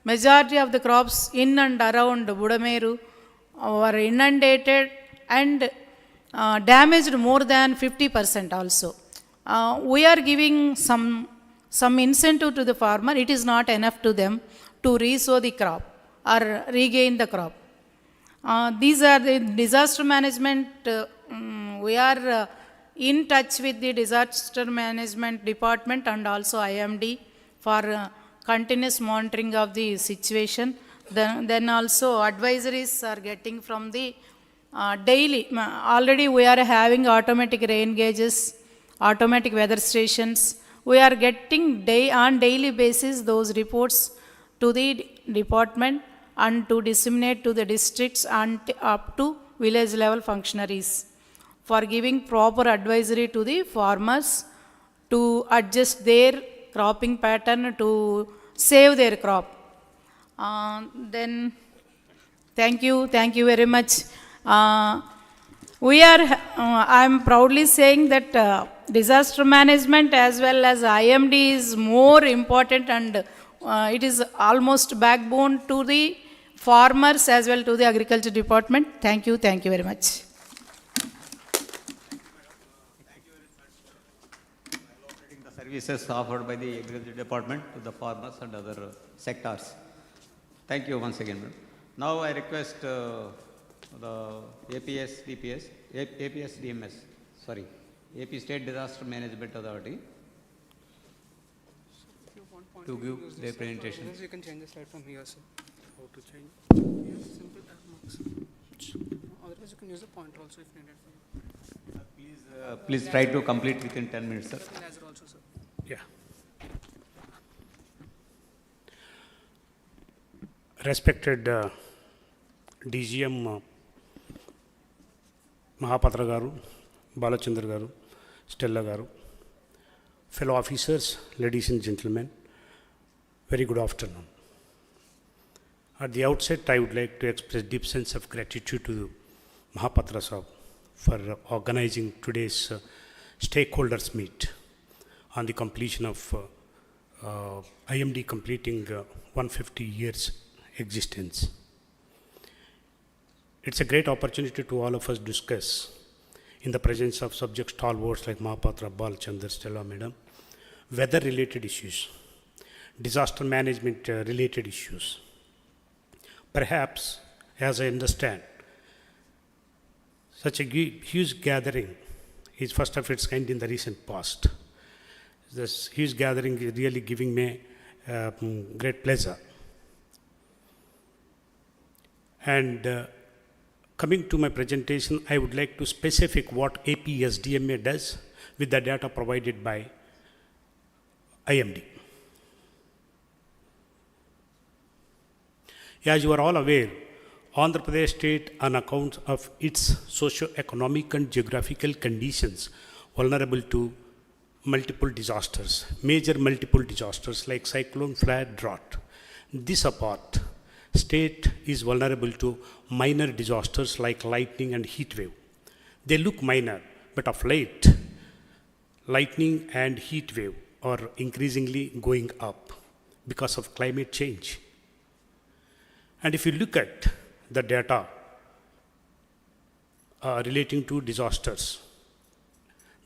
majority of the crops in and around Budameru were inundated and damaged more than 50% also. We are giving some incentive to the farmer. It is not enough to them to resow the crop or regain the crop. These are the disaster management. We are in touch with the disaster management department and also IMD for continuous monitoring of the situation. Then also advisories are getting from the daily. Already we are having automatic rain gauges, automatic weather stations. We are getting on daily basis those reports to the department and to disseminate to the districts and up to village level functionaries for giving proper advisory to the farmers to adjust their cropping pattern to save their crop. Then thank you very much. I am proudly saying that disaster management as well as IMD is more important, and it is almost backbone to the farmers as well to the agriculture department. Thank you very much. The services offered by the agriculture department to the farmers and other sectors. Thank you once again, madam. Now I request the AP State Disaster Management Authority to give their presentation. You can change the slide from here, sir. How to change? Yes, simple marks. Otherwise, you can use the pointer also if needed for you. Please try to complete within 10 minutes, sir. Laser also, sir. Yeah. Respected DGM Mahapatra garu, Balachandra garu, Stella garu, fellow officers, ladies and gentlemen, very good afternoon. At the outset, I would like to express deep sense of gratitude to Mahapatra Sahab for organizing today's stakeholders meet on the completion of IMD completing 150 years existence. It's a great opportunity to all of us discuss in the presence of subject stalwarts like Mahapatra, Balachandra, Stella Madam, weather-related issues, disaster management related issues. Perhaps, as I understand, such a huge gathering is first of its kind in the recent past. This huge gathering is really giving me great pleasure. And coming to my presentation, I would like to specify what APSDMA does with the data provided by IMD. As you are all aware, Andhra Pradesh state, on account of its socio-economic and geographical conditions, vulnerable to multiple disasters, major multiple disasters like cyclone, flood, drought. This apart, state is vulnerable to minor disasters like lightning and heat wave. They look minor, but of late, lightning and heat wave are increasingly going up because of climate change. And if you look at the data relating to disasters,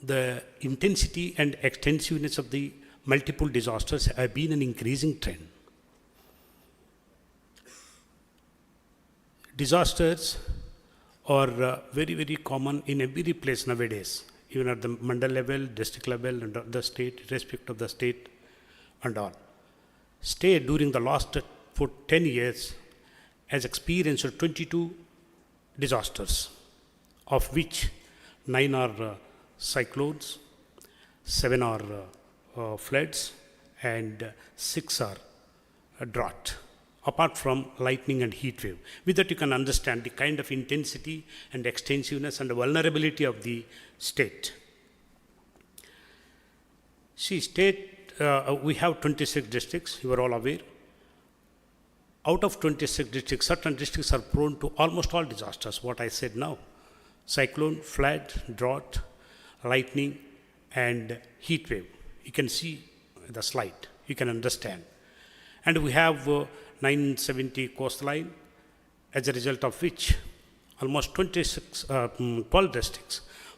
the intensity and extensiveness of the multiple disasters have been an increasing trend. Disasters are very, very common in every place nowadays, even at the mandal level, district level, and the state, irrespective of the state and all. State during the last 10 years has experienced 22 disasters, of which 9 are cyclones, 7 are floods, and 6 are drought, apart from lightning and heat wave. With that, you can understand the kind of intensity and extensiveness and the vulnerability of the state. See, state, we have 26 districts, you are all aware. Out of 26 districts, certain districts are prone to almost all disasters, what I said now. Cyclone, flood, drought, lightning, and heat wave. You can see the slide, you can understand. And we have 970 coastline, as a result of which almost 12 districts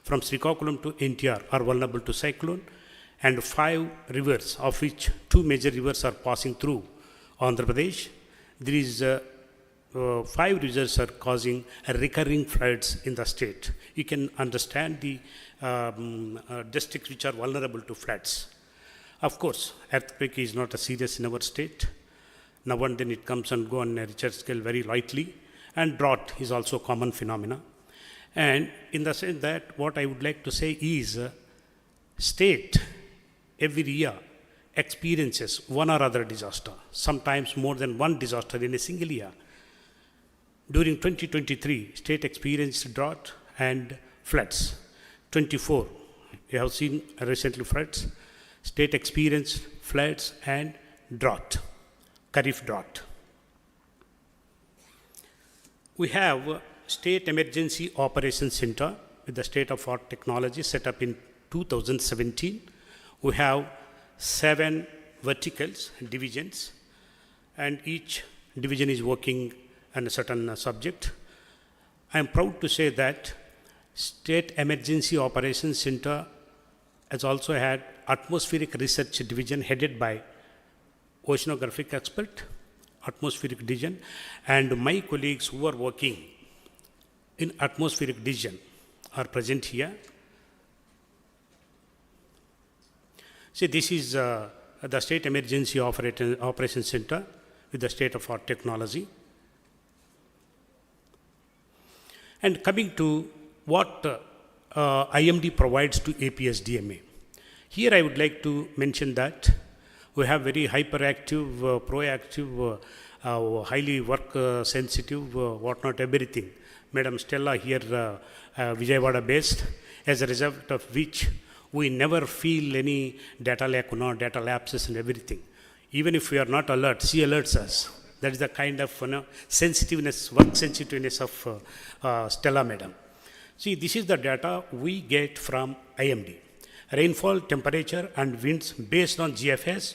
from Srikakulam to NTR are vulnerable to cyclone, and 5 rivers, of which 2 major rivers are passing through Andhra Pradesh. There is 5 rivers are causing recurring floods in the state. You can understand the districts which are vulnerable to floods. Of course, earthquake is not a serious in our state. Now and then it comes and goes on a Richter scale very lightly, and drought is also a common phenomena. And in the sense that what I would like to say is, state every year experiences one or other disaster, sometimes more than one disaster in a single year. During 2023, state experienced drought and floods. 24, you have seen recently floods. State experienced floods and drought, Kharif drought. We have State Emergency Operations Center with the state-of-art technology set up in 2017. We have 7 verticals, divisions, and each division is working on a certain subject. I am proud to say that State Emergency Operations Center has also had Atmospheric Research Division headed by oceanographic expert, Atmospheric Division, and my colleagues who are working in Atmospheric Division are present here. See, this is the State Emergency Operations Center with the state-of-art technology. And coming to what IMD provides to APSDMA. Here I would like to mention that we have very hyperactive, proactive, highly work sensitive, whatnot, everything. Madam Stella here, Vijayawada based, as a result of which we never feel any data lack, data lapses and everything. Even if we are not alert, she alerts us. That is the kind of sensitiveness, work sensitiveness of Stella Madam. See, this is the data we get from IMD. Rainfall, temperature and winds based on GFS,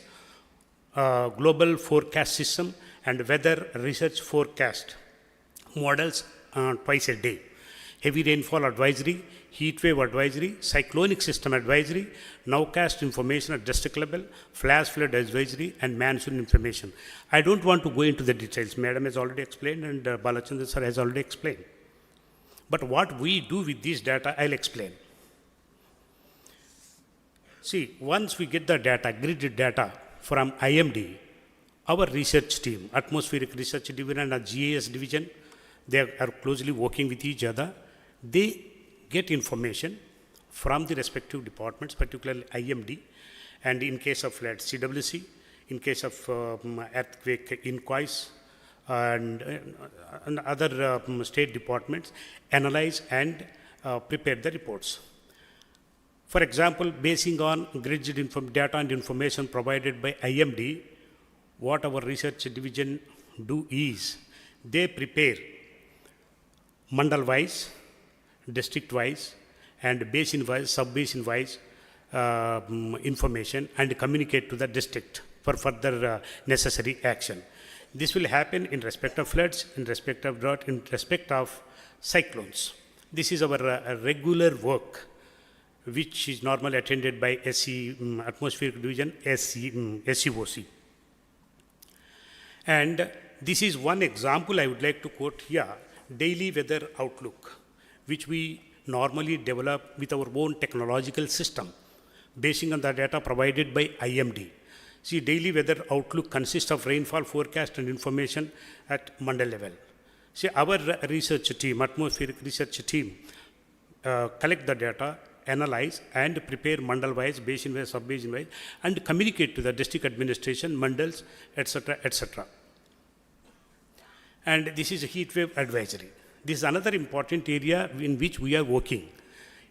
global forecast system and weather research forecast models twice a day. Heavy rainfall advisory, heat wave advisory, cyclonic system advisory, nowcast information at district level, flash flood advisory, and monsoon information. I don't want to go into the details. Madam has already explained and Balachandran sir has already explained. But what we do with this data, I'll explain. See, once we get the data, grid data from IMD, our research team, atmospheric research division and our GIS division, they are closely working with each other. They get information from the respective departments, particularly IMD, and in case of flood, CWC, in case of earthquake inquiries, and other state departments, analyze and prepare the reports. For example, basing on grid data and information provided by IMD, what our research division do is, they prepare mandal-wise, district-wise, and basin-wise, sub-basin-wise information and communicate to the district for further necessary action. This will happen in respect of floods, in respect of drought, in respect of cyclones. This is our regular work, which is normally attended by atmospheric division, SCOC. And this is one example I would like to quote here, daily weather outlook, which we normally develop with our own technological system, basing on the data provided by IMD. See, daily weather outlook consists of rainfall forecast and information at mandal level. See, our research team, atmospheric research team, collect the data, analyze and prepare mandal-wise, basin-wise, sub-basin-wise, and communicate to the district administration, mandals, etc., etc. And this is a heat wave advisory. This is another important area in which we are working.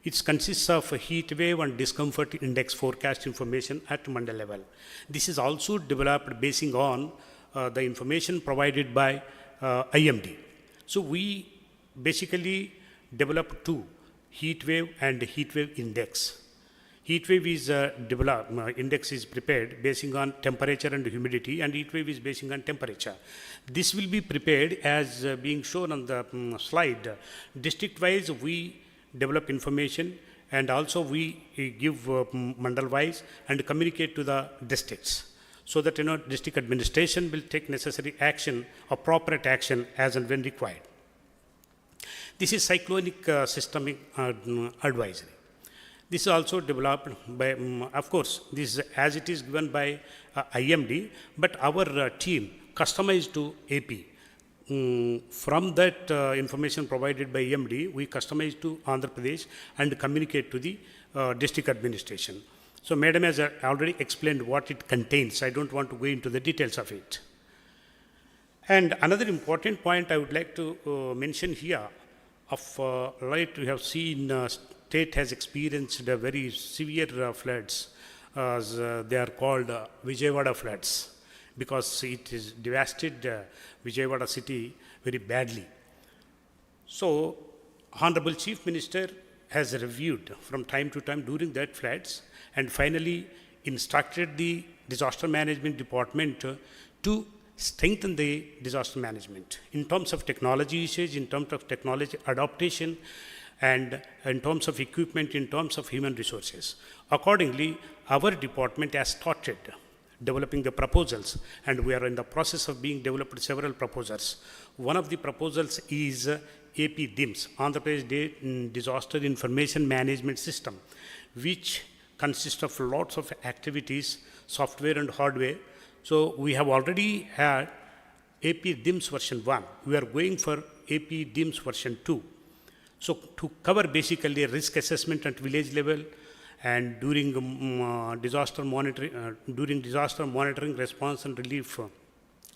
It consists of a heat wave and discomfort index forecast information at mandal level. This is also developed basing on the information provided by IMD. So we basically developed two, heat wave and heat wave index. Heat wave is developed, index is prepared basing on temperature and humidity, and heat wave is basing on temperature. This will be prepared as being shown on the slide. District-wise, we develop information, and also we give mandal-wise and communicate to the districts, so that district administration will take necessary action, appropriate action as and when required. This is cyclonic systemic advisory. This is also developed by, of course, this as it is given by IMD, but our team customized to AP. From that information provided by IMD, we customize to Andhra Pradesh and communicate to the district administration. So, Madam has already explained what it contains. I don't want to go into the details of it. And another important point I would like to mention here, of late we have seen state has experienced very severe floods, as they are called Vijayawada floods, because it is devastated Vijayawada city very badly. So, Honorable Chief Minister has reviewed from time to time during that floods, and finally instructed the disaster management department to strengthen the disaster management in terms of technology usage, in terms of technology adaptation, and in terms of equipment, in terms of human resources. Accordingly, our department has started developing the proposals, and we are in the process of being developed several proposals. One of the proposals is AP DIMS, Andhra Pradesh Disaster Information Management System, which consists of lots of activities, software and hardware. So we have already had AP DIMS version 1. We are going for AP DIMS version 2. So to cover basically risk assessment at village level, and during disaster monitoring, response and relief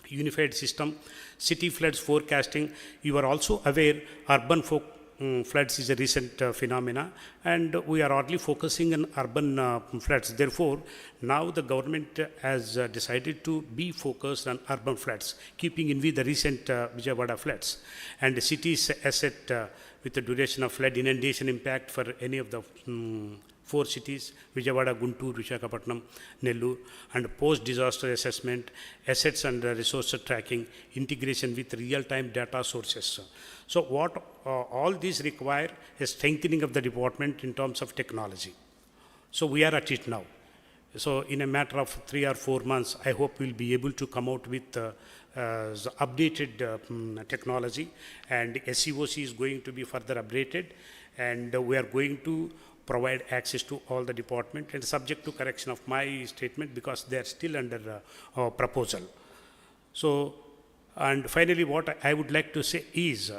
unified system, city floods forecasting. You are also aware urban floods is a recent phenomena, and we are hardly focusing on urban floods. Therefore, now the government has decided to be focused on urban floods, keeping in view the recent Vijayawada floods, and the cities asset with the duration of flood inundation impact for any of the 4 cities, Vijayawada, Guntur, Visakhapatnam, Nellore, and post-disaster assessment, assets and resource tracking, integration with real-time data sources. So what all these require is strengthening of the department in terms of technology. So we are at it now. So in a matter of 3 or 4 months, I hope we'll be able to come out with updated technology, and SCOC is going to be further updated, and we are going to provide access to all the department, and subject to correction of my statement because they are still under proposal. So, and finally, what I would like to say is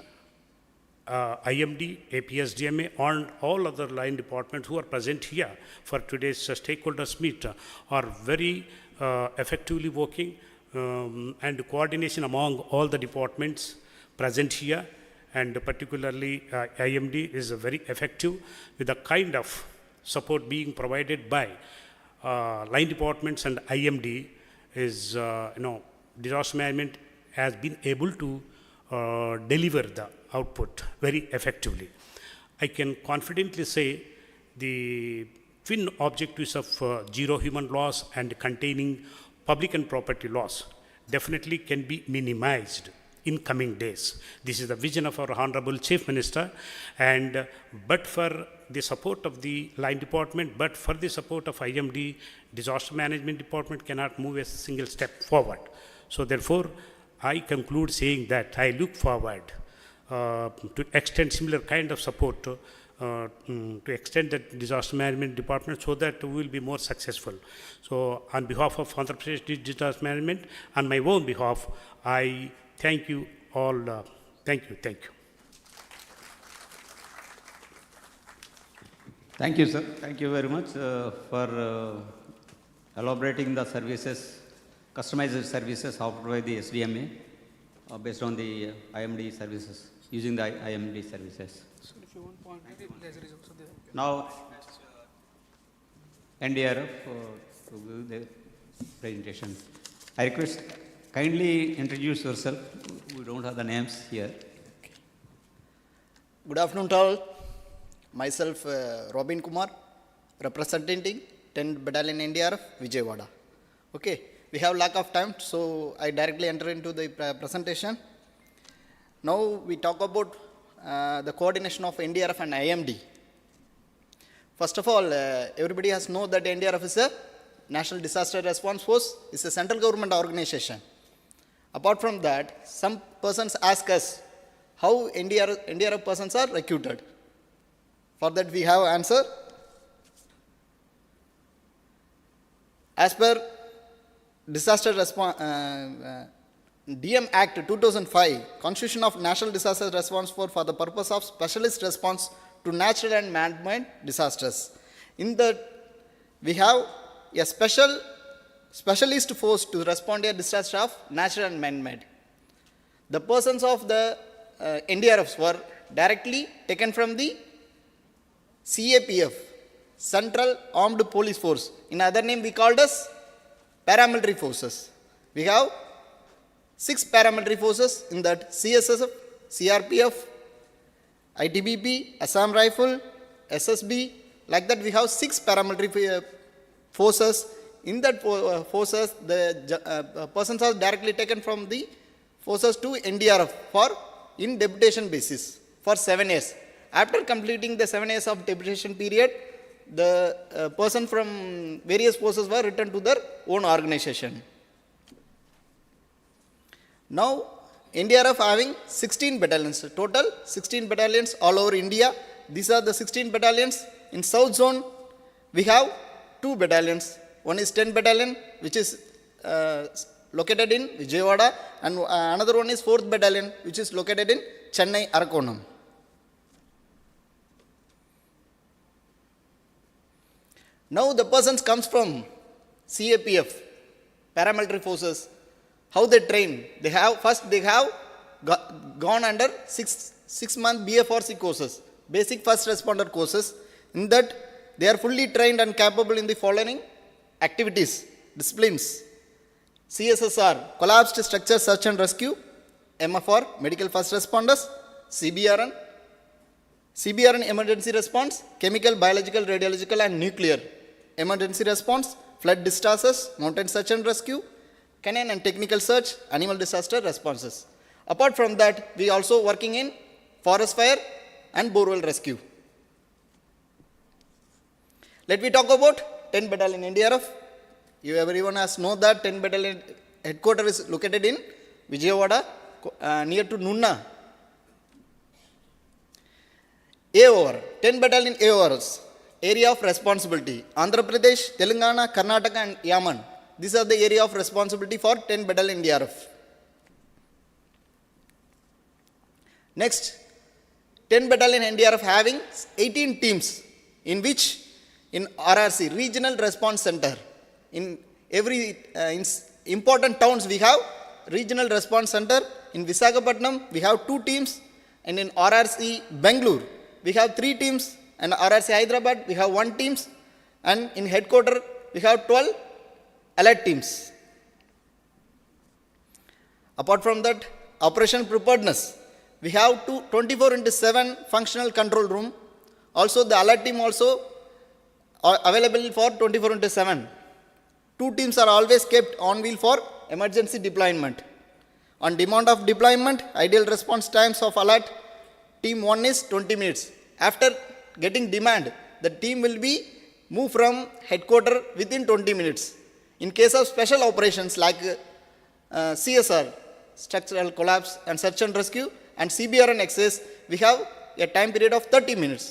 IMD, APSDMA, and all other line departments who are present here for today's stakeholders meet are very effectively working, and coordination among all the departments present here, and particularly IMD is very effective with the kind of support being provided by line departments, and IMD is, disaster management has been able to deliver the output very effectively. I can confidently say the twin objectives of zero human loss and containing public and property loss definitely can be minimized in coming days. This is the vision of our Honorable Chief Minister, and but for the support of the line department, but for the support of IMD, disaster management department cannot move a single step forward. So therefore, I conclude saying that I look forward to extend similar kind of support to extend the disaster management department so that we will be more successful. So on behalf of Andhra Pradesh Disaster Management, on my own behalf, I thank you all. Thank you. Thank you, sir. Thank you very much for elaborating the services, customized services offered by the SDMA based on the IMD services, using the IMD services. So if you want point, laser is also there. Now, NDRF to give the presentation. I request kindly introduce yourself. We don't have the names here. Good afternoon to all. Myself, Robin Kumar, representing 10th Battalion NDRF, Vijayawada. Okay, we have lack of time, so I directly enter into the presentation. Now we talk about the coordination of NDRF and IMD. First of all, everybody has known that NDRF is a National Disaster Response Force. It's a central government organization. Apart from that, some persons ask us how NDRF persons are recruited. For that we have answer. As per Disaster Response DM Act 2005, Constitution of National Disaster Response Force for the purpose of specialist response to natural and man-made disasters. In that, we have a specialist force to respond to a disaster of natural and man-made. The persons of the NDRFs were directly taken from the CAPF, Central Armed Police Force. In other name, we called as paramilitary forces. We have 6 paramilitary forces in that: CSSF, CRPF, ITBP, Assam Rifle, SSB. Like that, we have 6 paramilitary forces. In that forces, the persons are directly taken from the forces to NDRF for in deputation basis for 7 years. After completing the 7 years of deputation period, the person from various forces were returned to their own organization. Now, NDRF having 16 battalions, total 16 battalions all over India. These are the 16 battalions. In South Zone, we have 2 battalions. One is 10 Battalion, which is located in Vijayawada, and another one is 4th Battalion, which is located in Chennai, Arakonam. Now the persons comes from CAPF, paramilitary forces. How they train? They have gone under 6-month BFRC courses, basic first responder courses. In that, they are fully trained and capable in the following activities, disciplines: CSSR, collapsed structure search and rescue; MFR, medical first responders; CBRN emergency response; chemical, biological, radiological and nuclear emergency response; flood disasters, mountain search and rescue; canine and technical search, animal disaster responses. Apart from that, we also working in forest fire and borewell rescue. Let me talk about 10 Battalion NDRF. Everyone has known that 10 Battalion headquarters is located in Vijayawada, near to Nunna. AOR, 10 Battalion AORs, area of responsibility: Andhra Pradesh, Telangana, Karnataka and Yaman. These are the area of responsibility for 10 Battalion NDRF. Next, 10 battalion NDRF having 18 teams, in which in RRC, Regional Response Center, in every important towns we have Regional Response Center. In Visakhapatnam, we have 2 teams, and in RRC Bangalore, we have 3 teams, and RRC Hyderabad, we have 1 teams, and in headquarter, we have 12 alert teams. Apart from that, operation preparedness, we have 24/7 functional control room. Also, the alert team also are available for 24/7. 2 teams are always kept on wheel for emergency deployment. On demand of deployment, ideal response times of alert team 1 is 20 minutes. After getting demand, the team will be moved from headquarter within 20 minutes. In case of special operations like CSR, structural collapse and search and rescue, and CBR and access, we have a time period of 30 minutes.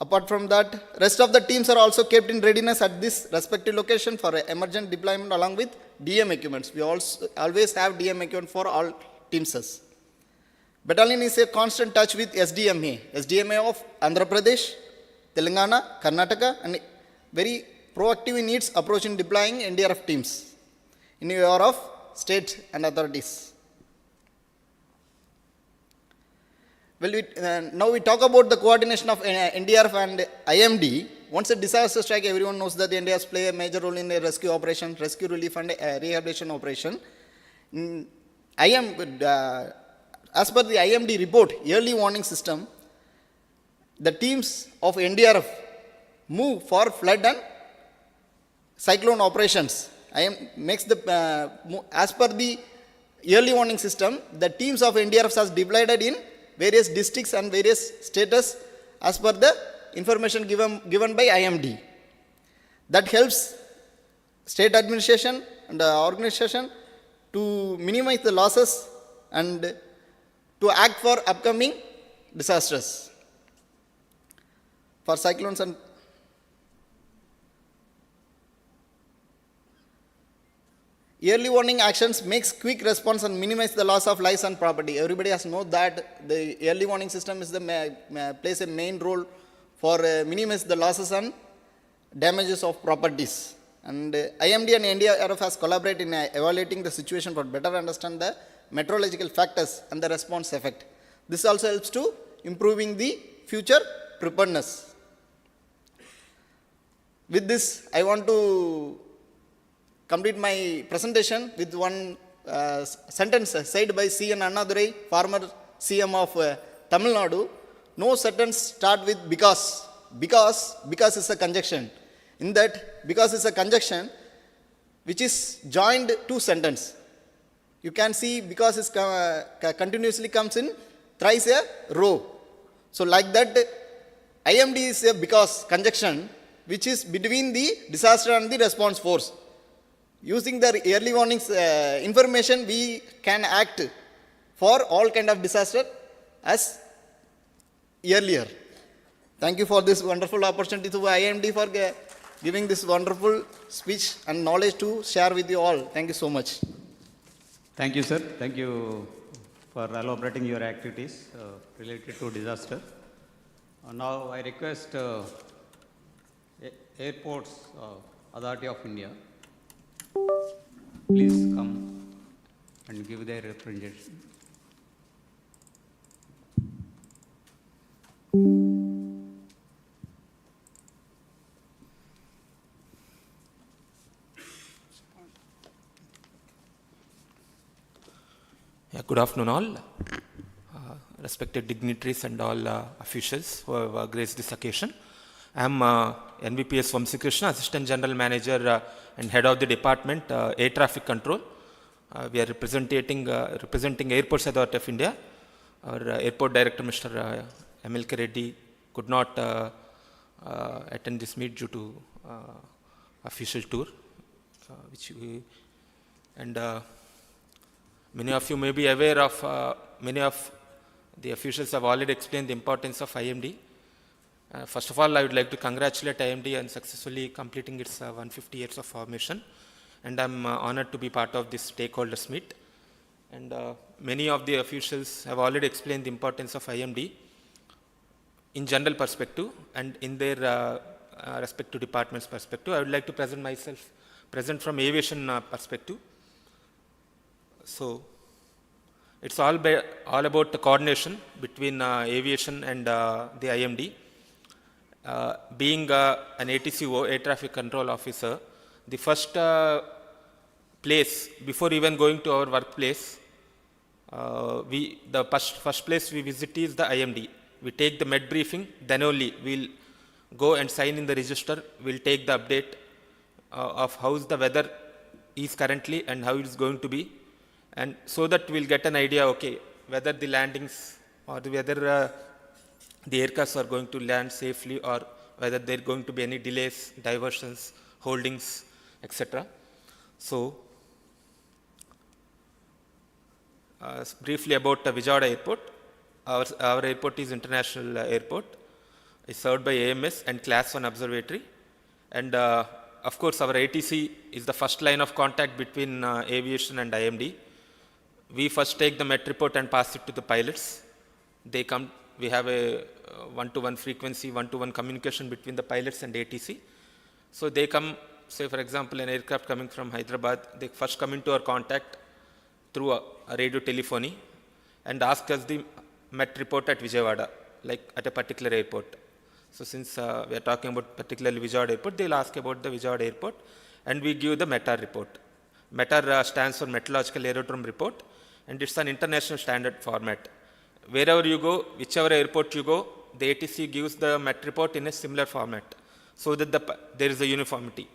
Apart from that, rest of the teams are also kept in readiness at this respective location for emergent deployment along with DM equipments. We also always have DM equipment for all teams. Battalion is a constant touch with SDMA of Andhra Pradesh, Telangana, Karnataka, and very proactive in its approach in deploying NDRF teams in favor of state and authorities. Well, now we talk about the coordination of NDRF and IMD. Once a disaster strike, everyone knows that the NDRFs play a major role in the rescue operation, rescue relief and rehabilitation operation. As per the IMD report, early warning system, the teams of NDRF move for flood and cyclone operations. As per the early warning system, the teams of NDRFs are deployed in various districts and various status as per the information given by IMD. That helps state administration and the organization to minimize the losses and to act for upcoming disasters. For cyclones and early warning actions makes quick response and minimize the loss of lives and property. Everybody has known that the early warning system is plays a main role for minimize the losses and damages of properties. And IMD and NDRF has collaborated in evaluating the situation for better understand the meteorological factors and the response effect. This also helps to improving the future preparedness. With this, I want to complete my presentation with one sentence said by C.N. Annadurai, former CM of Tamil Nadu. No sentence start with because. Because is a conjunction. In that, because is a conjunction which is joined to sentence. You can see because is continuously comes in thrice a row. So like that, IMD is a because conjunction which is between the disaster and the response force. Using the early warnings information, we can act for all kind of disaster as earlier. Thank you for this wonderful opportunity to IMD for giving this wonderful speech and knowledge to share with you all. Thank you so much. Thank you, sir. Thank you for elaborating your activities related to disaster. Now I request Airports Authority of India, please come and give their representation. Yeah, good afternoon all, respected dignitaries and all officials who have graced this occasion. I am NVPS Vamsi Krishna, Assistant General Manager and Head of the Department, Air Traffic Control. We are representing Airports Authority of India. Our Airport Director, Mr. M.L.K. Reddy, could not attend this meet due to official tour, many of you may be aware of, many of the officials have already explained the importance of IMD. First of all, I would like to congratulate IMD on successfully completing its 150 years of formation, and I'm honored to be part of this stakeholders meet. and many of the officials have already explained the importance of IMD in general perspective and in their respective departments perspective. I would like to present from aviation perspective. So, it's all about the coordination between aviation and the IMD. Being an ATCO, Air Traffic Control Officer, the first place, before even going to our workplace, the first place we visit is the IMD. We take the med briefing, then only we'll go and sign in the register. We'll take the update of how the weather is currently and how it is going to be. And so that we'll get an idea, okay, whether the landings or whether the aircrafts are going to land safely or whether there are going to be any delays, diversions, holdings, etc. So, briefly about Vijayawada Airport. Our airport is international airport. It's served by AMS and Class 1 Observatory. And of course, our ATC is the first line of contact between aviation and IMD. We first take the MET report and pass it to the pilots. They come, we have a one-to-one frequency, one-to-one communication between the pilots and ATC. So they come, say for example, an aircraft coming from Hyderabad, they first come into our contact through a radio telephony and ask us the MET report at Vijayawada, like at a particular airport. So since we are talking about particularly Vijayawada Airport, they will ask about the Vijayawada Airport and we give the METAR report. METAR stands for Meteorological Aerodrome Report, and it's an international standard format. Wherever you go, whichever airport you go, the ATC gives the MET report in a similar format, so that there is a uniformity.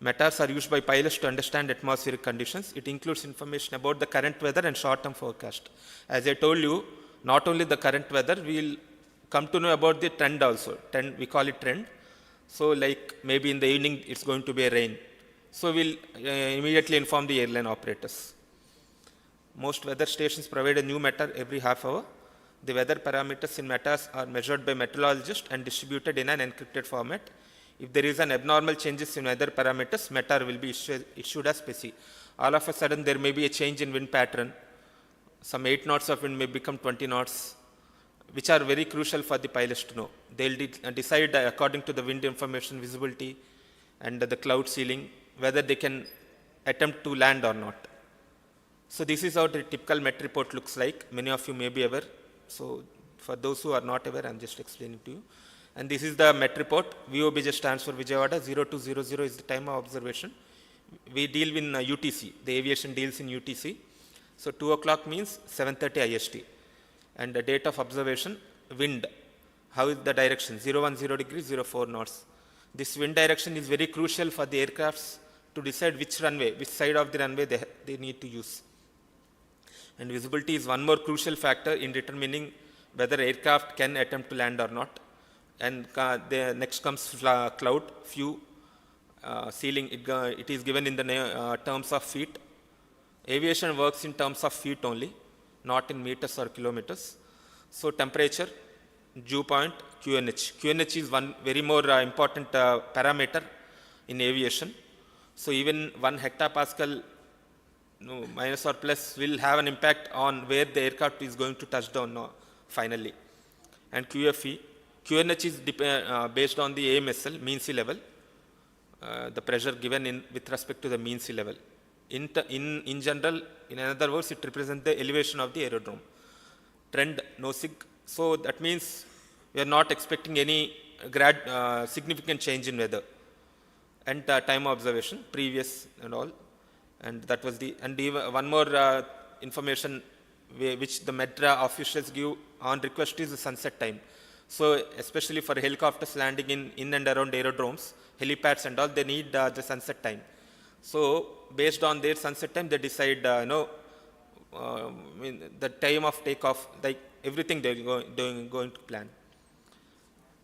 METARs are used by pilots to understand atmospheric conditions. It includes information about the current weather and short-term forecast. As I told you, not only the current weather, we will come to know about the trend also. We call it trend. So like maybe in the evening it's going to be a rain. So we'll immediately inform the airline operators. Most weather stations provide a new METAR every half hour. The weather parameters in METARs are measured by meteorologists and distributed in an encrypted format. If there is an abnormal changes in weather parameters, METAR will be issued as SPECI. All of a sudden there may be a change in wind pattern. Some 8 knots of wind may become 20 knots, which are very crucial for the pilots to know. They will decide according to the wind information, visibility and the cloud ceiling, whether they can attempt to land or not. So this is how the typical MET report looks like. Many of you may be aware. So for those who are not aware, I am just explaining to you. And this is the MET report. VOBJ stands for Vijayawada. 0200 is the time of observation. We deal in UTC. The aviation deals in UTC. So 2 o'clock means 7:30 IST. And the date of observation, wind. How is the direction? 010 degrees, 04 knots. This wind direction is very crucial for the aircrafts to decide which runway, which side of the runway they need to use. And visibility is one more crucial factor in determining whether aircraft can attempt to land or not. And the next comes cloud, few, ceiling. It is given in the terms of feet. Aviation works in terms of feet only, not in meters or kilometers. So temperature, dew point, QNH. QNH is one very more important parameter in aviation. So even 1 hectopascal minus or plus will have an impact on where the aircraft is going to touch down finally. And QFE, QNH is based on the AMSL, mean sea level, the pressure given with respect to the mean sea level. In general, in other words, it represents the elevation of the aerodrome. Trend, no sig. So that means we are not expecting any significant change in weather. And time of observation, previous and all. And that was and even one more information which the METRA officials give on request is the sunset time. So especially for helicopters landing in and around aerodromes, helipads and all, they need the sunset time. So based on their sunset time, they decide, the time of takeoff, like everything they're going to plan.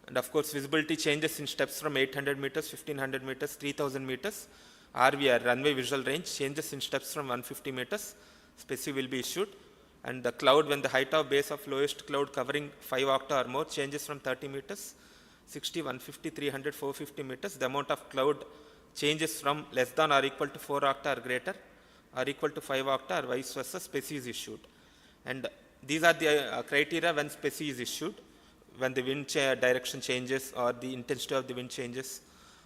And of course, visibility changes in steps from 800 meters, 1500 meters, 3000 meters. RVR, runway visual range, changes in steps from 150 meters. SPECI will be issued. And the cloud, when the height of base of lowest cloud covering 5 octa or more, changes from 30 meters, 60, 150, 300, 450 meters. The amount of cloud changes from less than or equal to 4 octa or greater are equal to 5 octa or vice versa, specie is issued. And these are the criteria when specie is issued, when the wind direction changes or the intensity of the wind changes,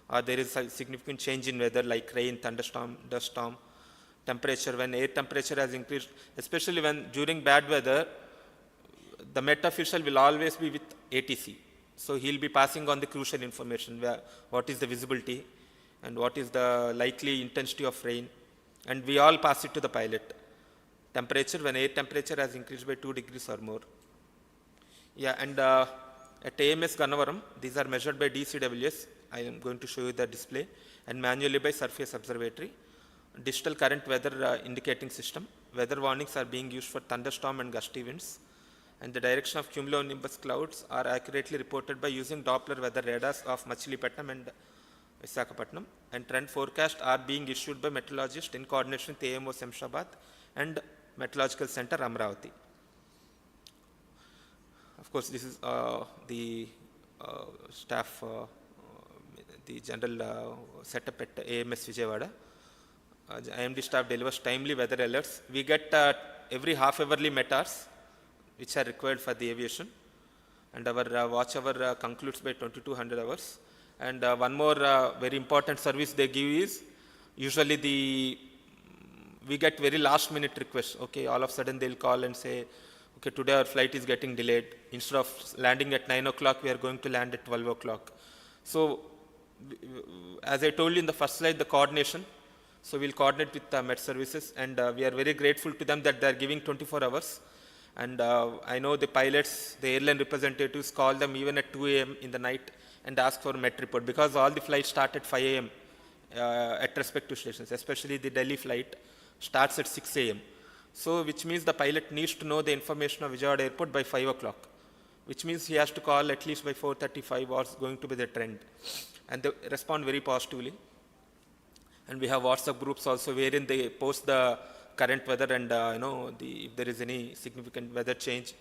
or there is a significant change in weather like rain, thunderstorm, dust storm, temperature, when air temperature has increased, especially when during bad weather, the Met official will always be with ATC. So he will be passing on the crucial information, what is the visibility and what is the likely intensity of rain, and we all pass it to the pilot. Temperature, when air temperature has increased by 2 degrees or more. Yeah, and at AMS Gannavaram, these are measured by DCWS. I am going to show you the display, and manually by Surface Observatory. Digital current weather indicating system. Weather warnings are being used for thunderstorm and gusty winds. And the direction of cumulonimbus clouds are accurately reported by using Doppler weather radars of Machilipatnam and Visakhapatnam. And trend forecasts are being issued by meteorologists in coordination with AMO Semshabad and Meteorological Center Amravati. Of course, this is the staff, the general setup at AMS Vijayawada. IMD staff delivers timely weather alerts. We get every half-hourly METARs, which are required for the aviation, and our watch hour concludes by 2200 hours. And one more very important service they give is, usually we get very last minute requests. Okay, all of a sudden they'll call and say, okay, today our flight is getting delayed. Instead of landing at 9 o'clock, we are going to land at 12 o'clock. So, as I told you in the first slide, the coordination. So we'll coordinate with Met services, and we are very grateful to them that they are giving 24 hours. And I know the pilots, the airline representatives call them even at 2 a.m. in the night and ask for a Met report, because all the flights start at 5 a.m. At respective stations, especially the Delhi flight starts at 6 a.m. So which means the pilot needs to know the information of Vijayawada airport by 5 o'clock, which means he has to call at least by 4:35, what's going to be the trend. And they respond very positively. And we have WhatsApp groups also wherein they post the current weather and if there is any significant weather change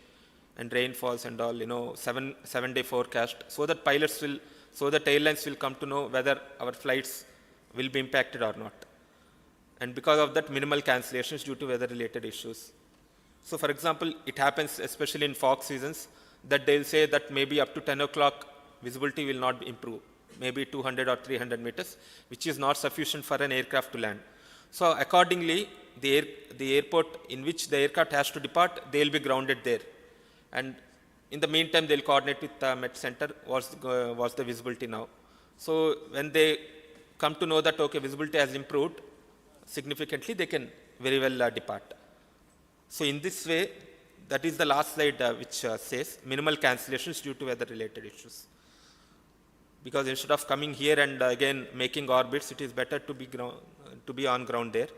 and rainfalls and all, 7-day forecast, so that airlines will come to know whether our flights will be impacted or not. And because of that, minimal cancellations due to weather related issues. So for example, it happens especially in fog seasons that they'll say that maybe up to 10 o'clock visibility will not improve, maybe 200 or 300 meters, which is not sufficient for an aircraft to land. So accordingly, the airport in which the aircraft has to depart, they will be grounded there. And in the meantime, they'll coordinate with the Met Center what's the visibility now. So when they come to know that, okay, visibility has improved significantly, they can very well depart. So in this way, that is the last slide which says minimal cancellations due to weather related issues. Because instead of coming here and again making orbits, it is better to be on ground there.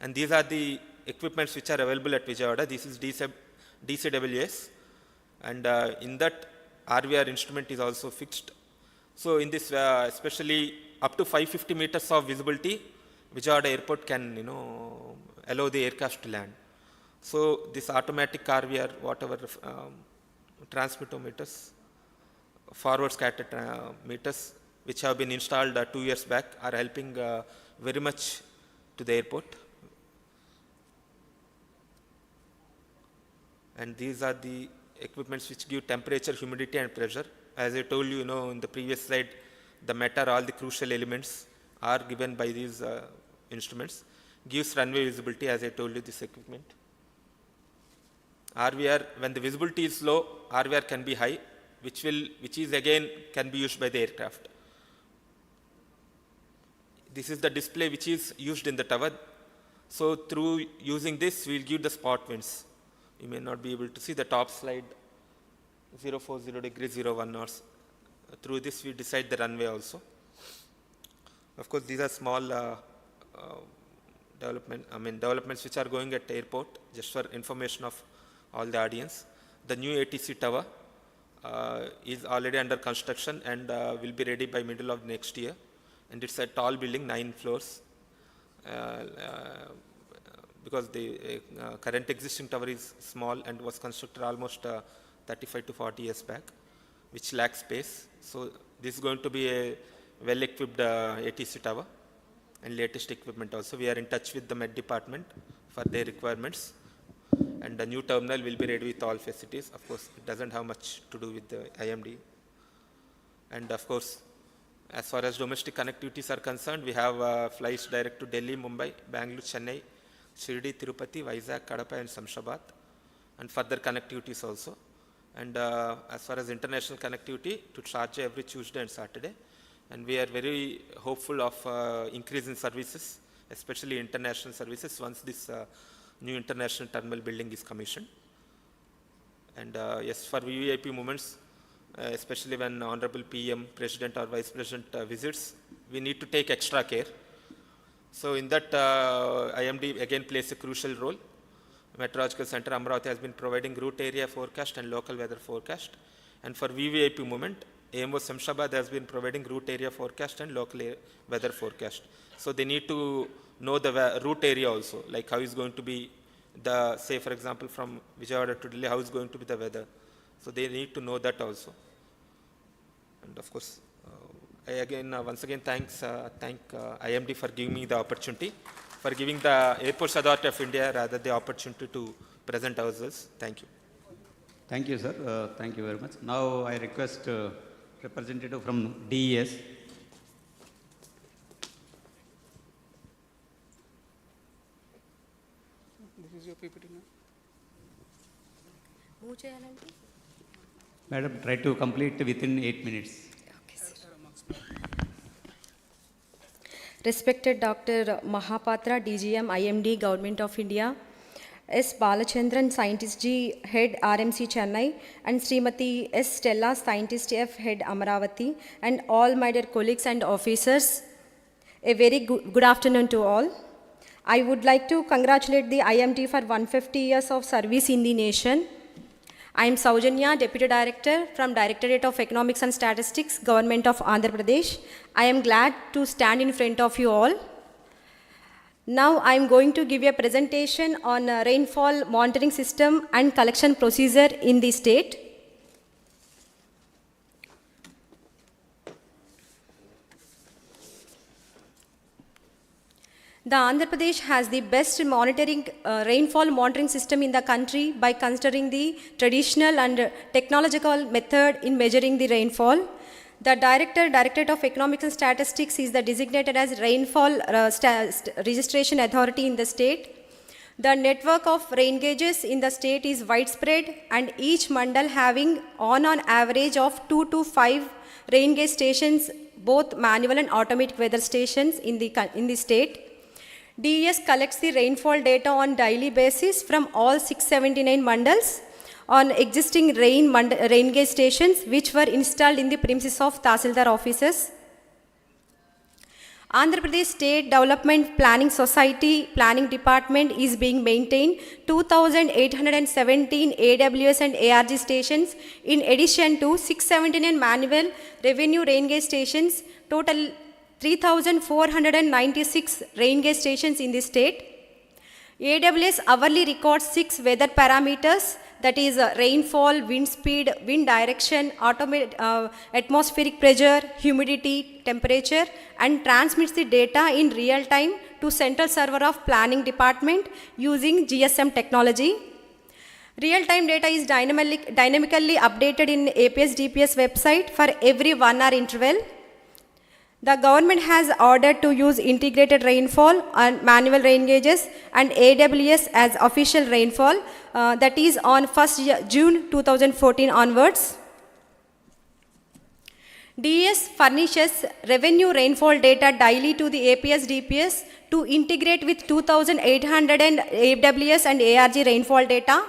And these are the equipments which are available at Vijayawada. This is DCWS, and in that RVR instrument is also fixed. So in this, especially up to 550 meters of visibility, Vijayawada airport can allow the aircraft to land. So this automatic RVR, whatever transmittometers, forward scatter meters, which have been installed 2 years back, are helping very much to the airport. And these are the equipments which give temperature, humidity and pressure. As I told you, in the previous slide, the METAR, all the crucial elements are given by these instruments. Gives runway visibility, as I told you, this equipment. RVR, when the visibility is low, RVR can be high, which is again can be used by the aircraft. This is the display which is used in the tower. So through using this, we will give the spot winds. You may not be able to see the top slide, 040 degrees, 01 knots. Through this, we decide the runway also. Of course, these are small developments which are going at the airport, just for information of all the audience. The new ATC tower is already under construction and will be ready by middle of next year. And it's a tall building, 9 floors. Because the current existing tower is small and was constructed almost 35 to 40 years back, which lacks space. So this is going to be a well-equipped ATC tower. and latest equipment also. We are in touch with the Med Department for their requirements, and the new terminal will be ready with all facilities. Of course, it doesn't have much to do with the IMD. And of course, as far as domestic connectivities are concerned, we have flights direct to Delhi, Mumbai, Bangalore, Chennai, Shirdi, Tirupati, Vizag, Kadapa and Shamshabad, and further connectivities also. And as far as international connectivity, to Sharjah every Tuesday and Saturday. And we are very hopeful of increase in services, especially international services, once this new international terminal building is commissioned. And yes, for VVIP movements, especially when Honorable PM, President or Vice President visits, we need to take extra care. So in that, IMD again plays a crucial role. Meteorological Center Amravati has been providing route area forecast and local weather forecast. And for VVIP movement, AMO Shamshabad has been providing route area forecast and local weather forecast. So they need to know the route area also, like how is going to be the, say for example from Vijayawada to Delhi, how is going to be the weather. So they need to know that also. And of course, I again, once again thank IMD for giving me the opportunity, for giving the Airports Authority of India rather the opportunity to present ourselves. Thank you. Thank you, sir. Thank you very much. Now I request representative from DES. This is your PPT now. Madam, try to complete within 8 minutes. Respected Dr. Mahapatra, DGM, IMD, Government of India, S. Balachandran, Scientist G, Head RMC Chennai, and Srimati S. Stella, Scientist F, Head Amaravati, and all my dear colleagues and officers, a very good afternoon to all. I would like to congratulate the IMD for 150 years of service in the nation. I am Saujanya, Deputy Director from Directorate of Economics and Statistics, Government of Andhra Pradesh. I am glad to stand in front of you all. Now I am going to give a presentation on rainfall monitoring system and collection procedure in the state. The Andhra Pradesh has the best rainfall monitoring system in the country by considering the traditional and technological method in measuring the rainfall. The Directorate of Economics and Statistics is the designated as Rainfall Registration Authority in the state. The network of rain gauges in the state is widespread, and each mandal having on average of 2 to 5 rain gauge stations, both manual and automatic weather stations in the state. DES collects the rainfall data on daily basis from all 679 mandals on existing rain gauge stations which were installed in the premises of Tahsildar offices. Andhra Pradesh State Development Planning Society Planning Department is being maintained 2,817 AWS and ARG stations in addition to 679 manual revenue rain gauge stations, total 3,496 rain gauge stations in the state. AWS hourly records 6 weather parameters, that is rainfall, wind speed, wind direction, atmospheric pressure, humidity, temperature, and transmits the data in real time to central server of planning department using GSM technology. Real-time data is dynamically updated in APS DPS website for every 1 hour interval. The government has ordered to use integrated rainfall and manual rain gauges and AWS as official rainfall, that is on 1st June 2014 onwards. DES furnishes revenue rainfall data daily to the APS DPS to integrate with 2,800 AWS and ARG rainfall data.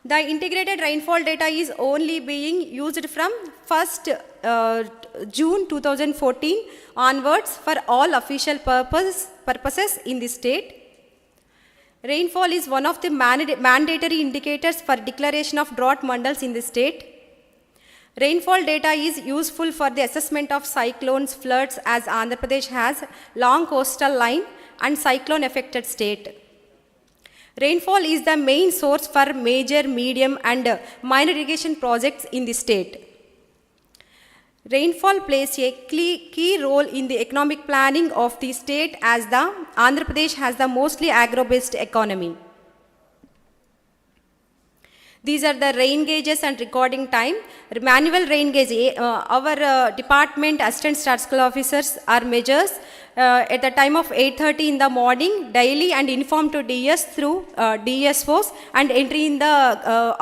The integrated rainfall data is only being used from 1st June 2014 onwards for all official purposes in the state. Rainfall is one of the mandatory indicators for declaration of drought mandals in the state. Rainfall data is useful for the assessment of cyclones, floods, as Andhra Pradesh has long coastal line and cyclone affected state. Rainfall is the main source for major, medium and minor irrigation projects in the state. Rainfall plays a key role in the economic planning of the state as the Andhra Pradesh has the mostly agro-based economy. These are the rain gauges and recording time. Manual rain gauge, our department assistant statistical officers are measures at the time of 8:30 in the morning daily and inform to DS through DSOs and entry in the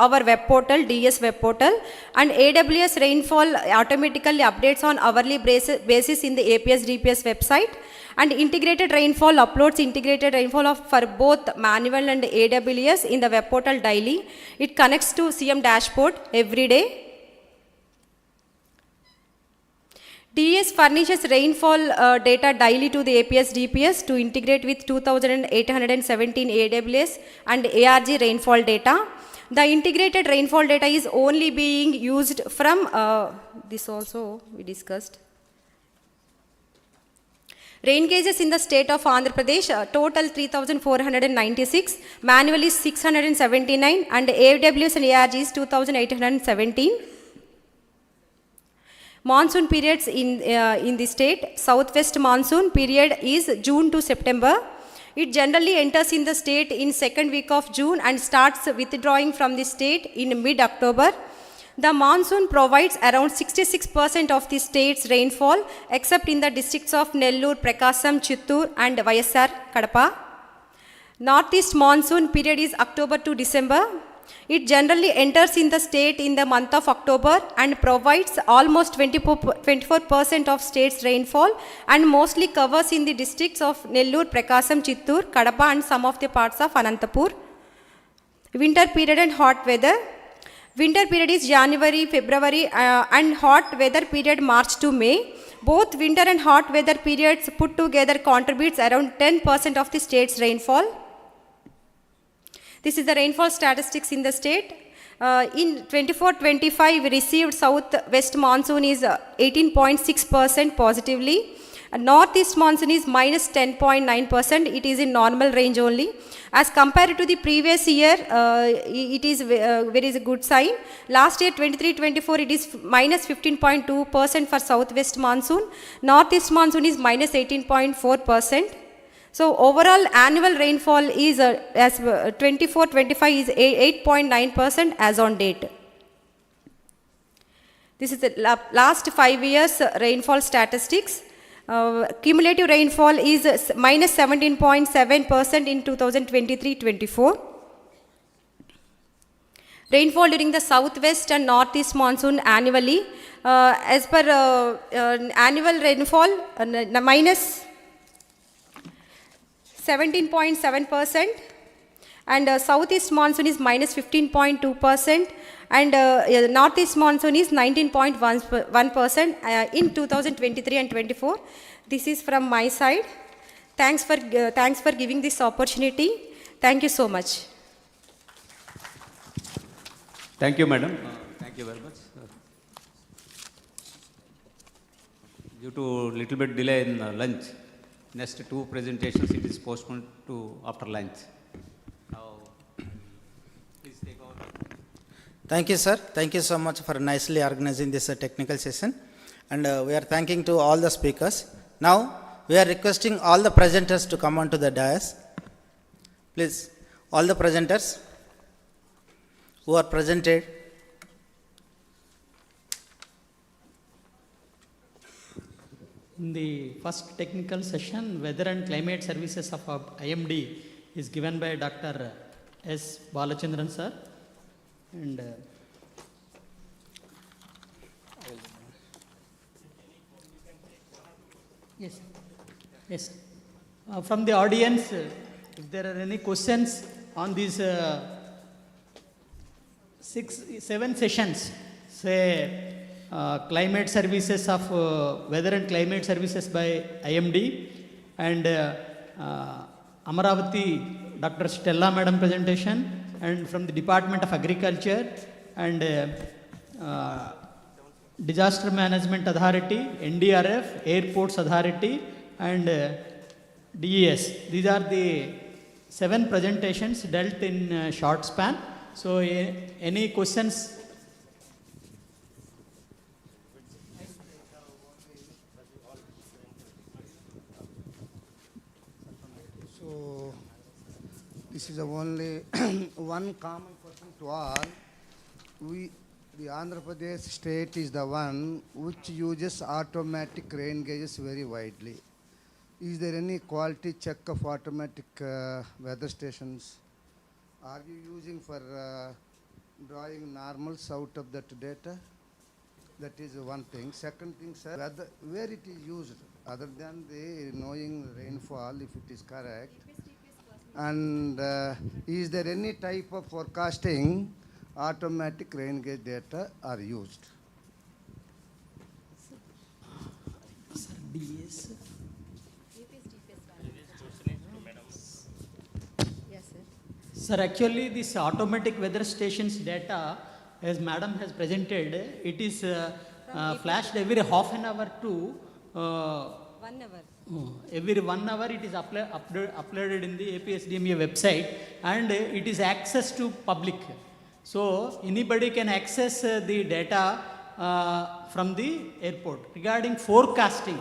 our web portal, DS web portal, and AWS rainfall automatically updates on hourly basis in the APS DPS website, and integrated rainfall uploads integrated rainfall for both manual and AWS in the web portal daily. It connects to CM dashboard every day. DS furnishes rainfall data daily to the APS DPS to integrate with 2817 AWS and ARG rainfall data. The integrated rainfall data is only being used from this also we discussed. Rain gauges in the state of Andhra Pradesh, total 3,496, manual is 679, and AWS and ARG is 2,817. Monsoon periods in the state, southwest monsoon period is June to September. It generally enters in the state in second week of June and starts withdrawing from the state in mid-October. The monsoon provides around 66% of the state's rainfall except in the districts of Nellore, Prakasam, Chittoor and YSR, Kadapa. Northeast monsoon period is October to December. It generally enters in the state in the month of October and provides almost 24% of state's rainfall and mostly covers in the districts of Nellore, Prakasam, Chittoor, Kadapa and some of the parts of Anantapur. Winter period and hot weather. Winter period is January, February and hot weather period March to May. Both winter and hot weather periods put together contributes around 10% of the state's rainfall. This is the rainfall statistics in the state. In 24-25 we received south-west monsoon is 18.6% positively. Northeast monsoon is minus 10.9%. It is in normal range only. As compared to the previous year, it is very good sign. Last year 23-24 it is minus 15.2% for southwest monsoon. Northeast monsoon is minus 18.4%. So overall annual rainfall is as 24-25 is 8.9% as on date. This is the last 5 years rainfall statistics. Cumulative rainfall is minus 17.7% in 2023-24. Rainfall during the southwest and northeast monsoon annually, as per annual rainfall, minus 17.7%, and southeast monsoon is minus 15.2%, and northeast monsoon is 19.1% in 2023 and 24. This is from my side. Thanks for giving this opportunity. Thank you so much. Thank you, madam. Thank you very much. Due to little bit delay in lunch, next 2 presentations it is postponed to after lunch. Now, please take over. Thank you, sir. Thank you so much for nicely organizing this technical session. And we are thanking to all the speakers. Now, we are requesting all the presenters to come onto the dais. Please, all the presenters who are presented. In the first technical session, Weather and Climate Services of IMD is given by Dr. S. Balachandran sir. And yes, from the audience, if there are any questions on these 7 sessions, say climate services of weather and climate services by IMD, and Amaravati Dr. Stella Madam presentation, and from the Department of Agriculture and Disaster Management Authority, NDRF, Airports Authority and DES. These are the 7 presentations dealt in short span. So any questions? This is the only one common question to all. The Andhra Pradesh state is the one which uses automatic rain gauges very widely. Is there any quality check of automatic weather stations? Are you using for drawing normals out of that data? That is one thing. Second thing, sir, where it is used, other than the knowing rainfall, if it is correct, and is there any type of forecasting automatic rain gauge data are used? Sir, actually this automatic weather stations data, as madam has presented, it is flashed every half an hour to 1 hour. every 1 hour it is uploaded in the APSDMA website, and it is access to public. So anybody can access the data from the airport regarding forecasting.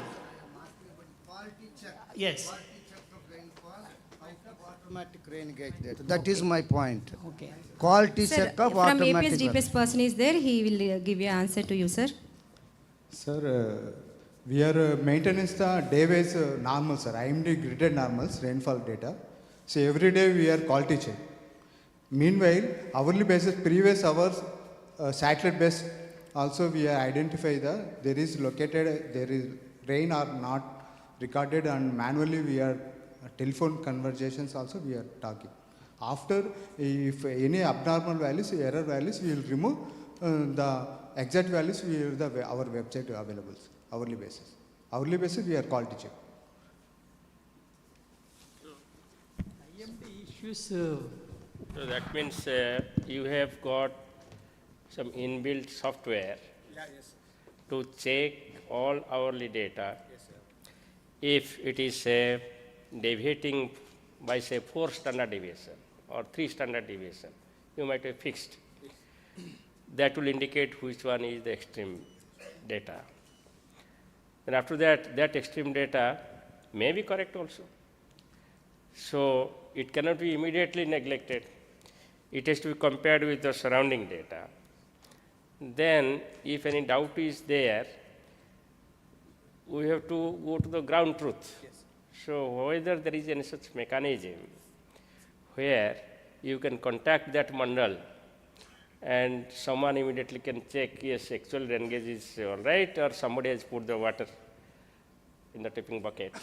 Quality check. Yes. Quality check of rainfall out of automatic rain gauge data. That is my point. Okay. Quality Sir, check of from automatic. APS DPS person is there, he will give you answer to you, sir. Sir, we are maintaining the day-wise normals, sir. IMD gridded normals, rainfall data. So every day we are quality check. Meanwhile, hourly basis, previous hours, satellite based, also we identify there is rain or not recorded, and manually we are telephone conversations also we are talking. After, if any abnormal values, error values, we will remove the exact values. Our website available hourly basis. Hourly basis we are quality check. IMD issues. So that means you have got some inbuilt software to check all hourly data. If it is deviating by say 4 standard deviation or 3 standard deviation, you might have fixed. That will indicate which one is the extreme data. And after that, that extreme data may be correct also. So it cannot be immediately neglected. It has to be compared with the surrounding data. Then, if any doubt is there, we have to go to the ground truth. Yes. So whether there is any such mechanism where you can contact that mandal and someone immediately can check, yes, actual rain gauge is all right, or somebody has put the water in the tipping bucket,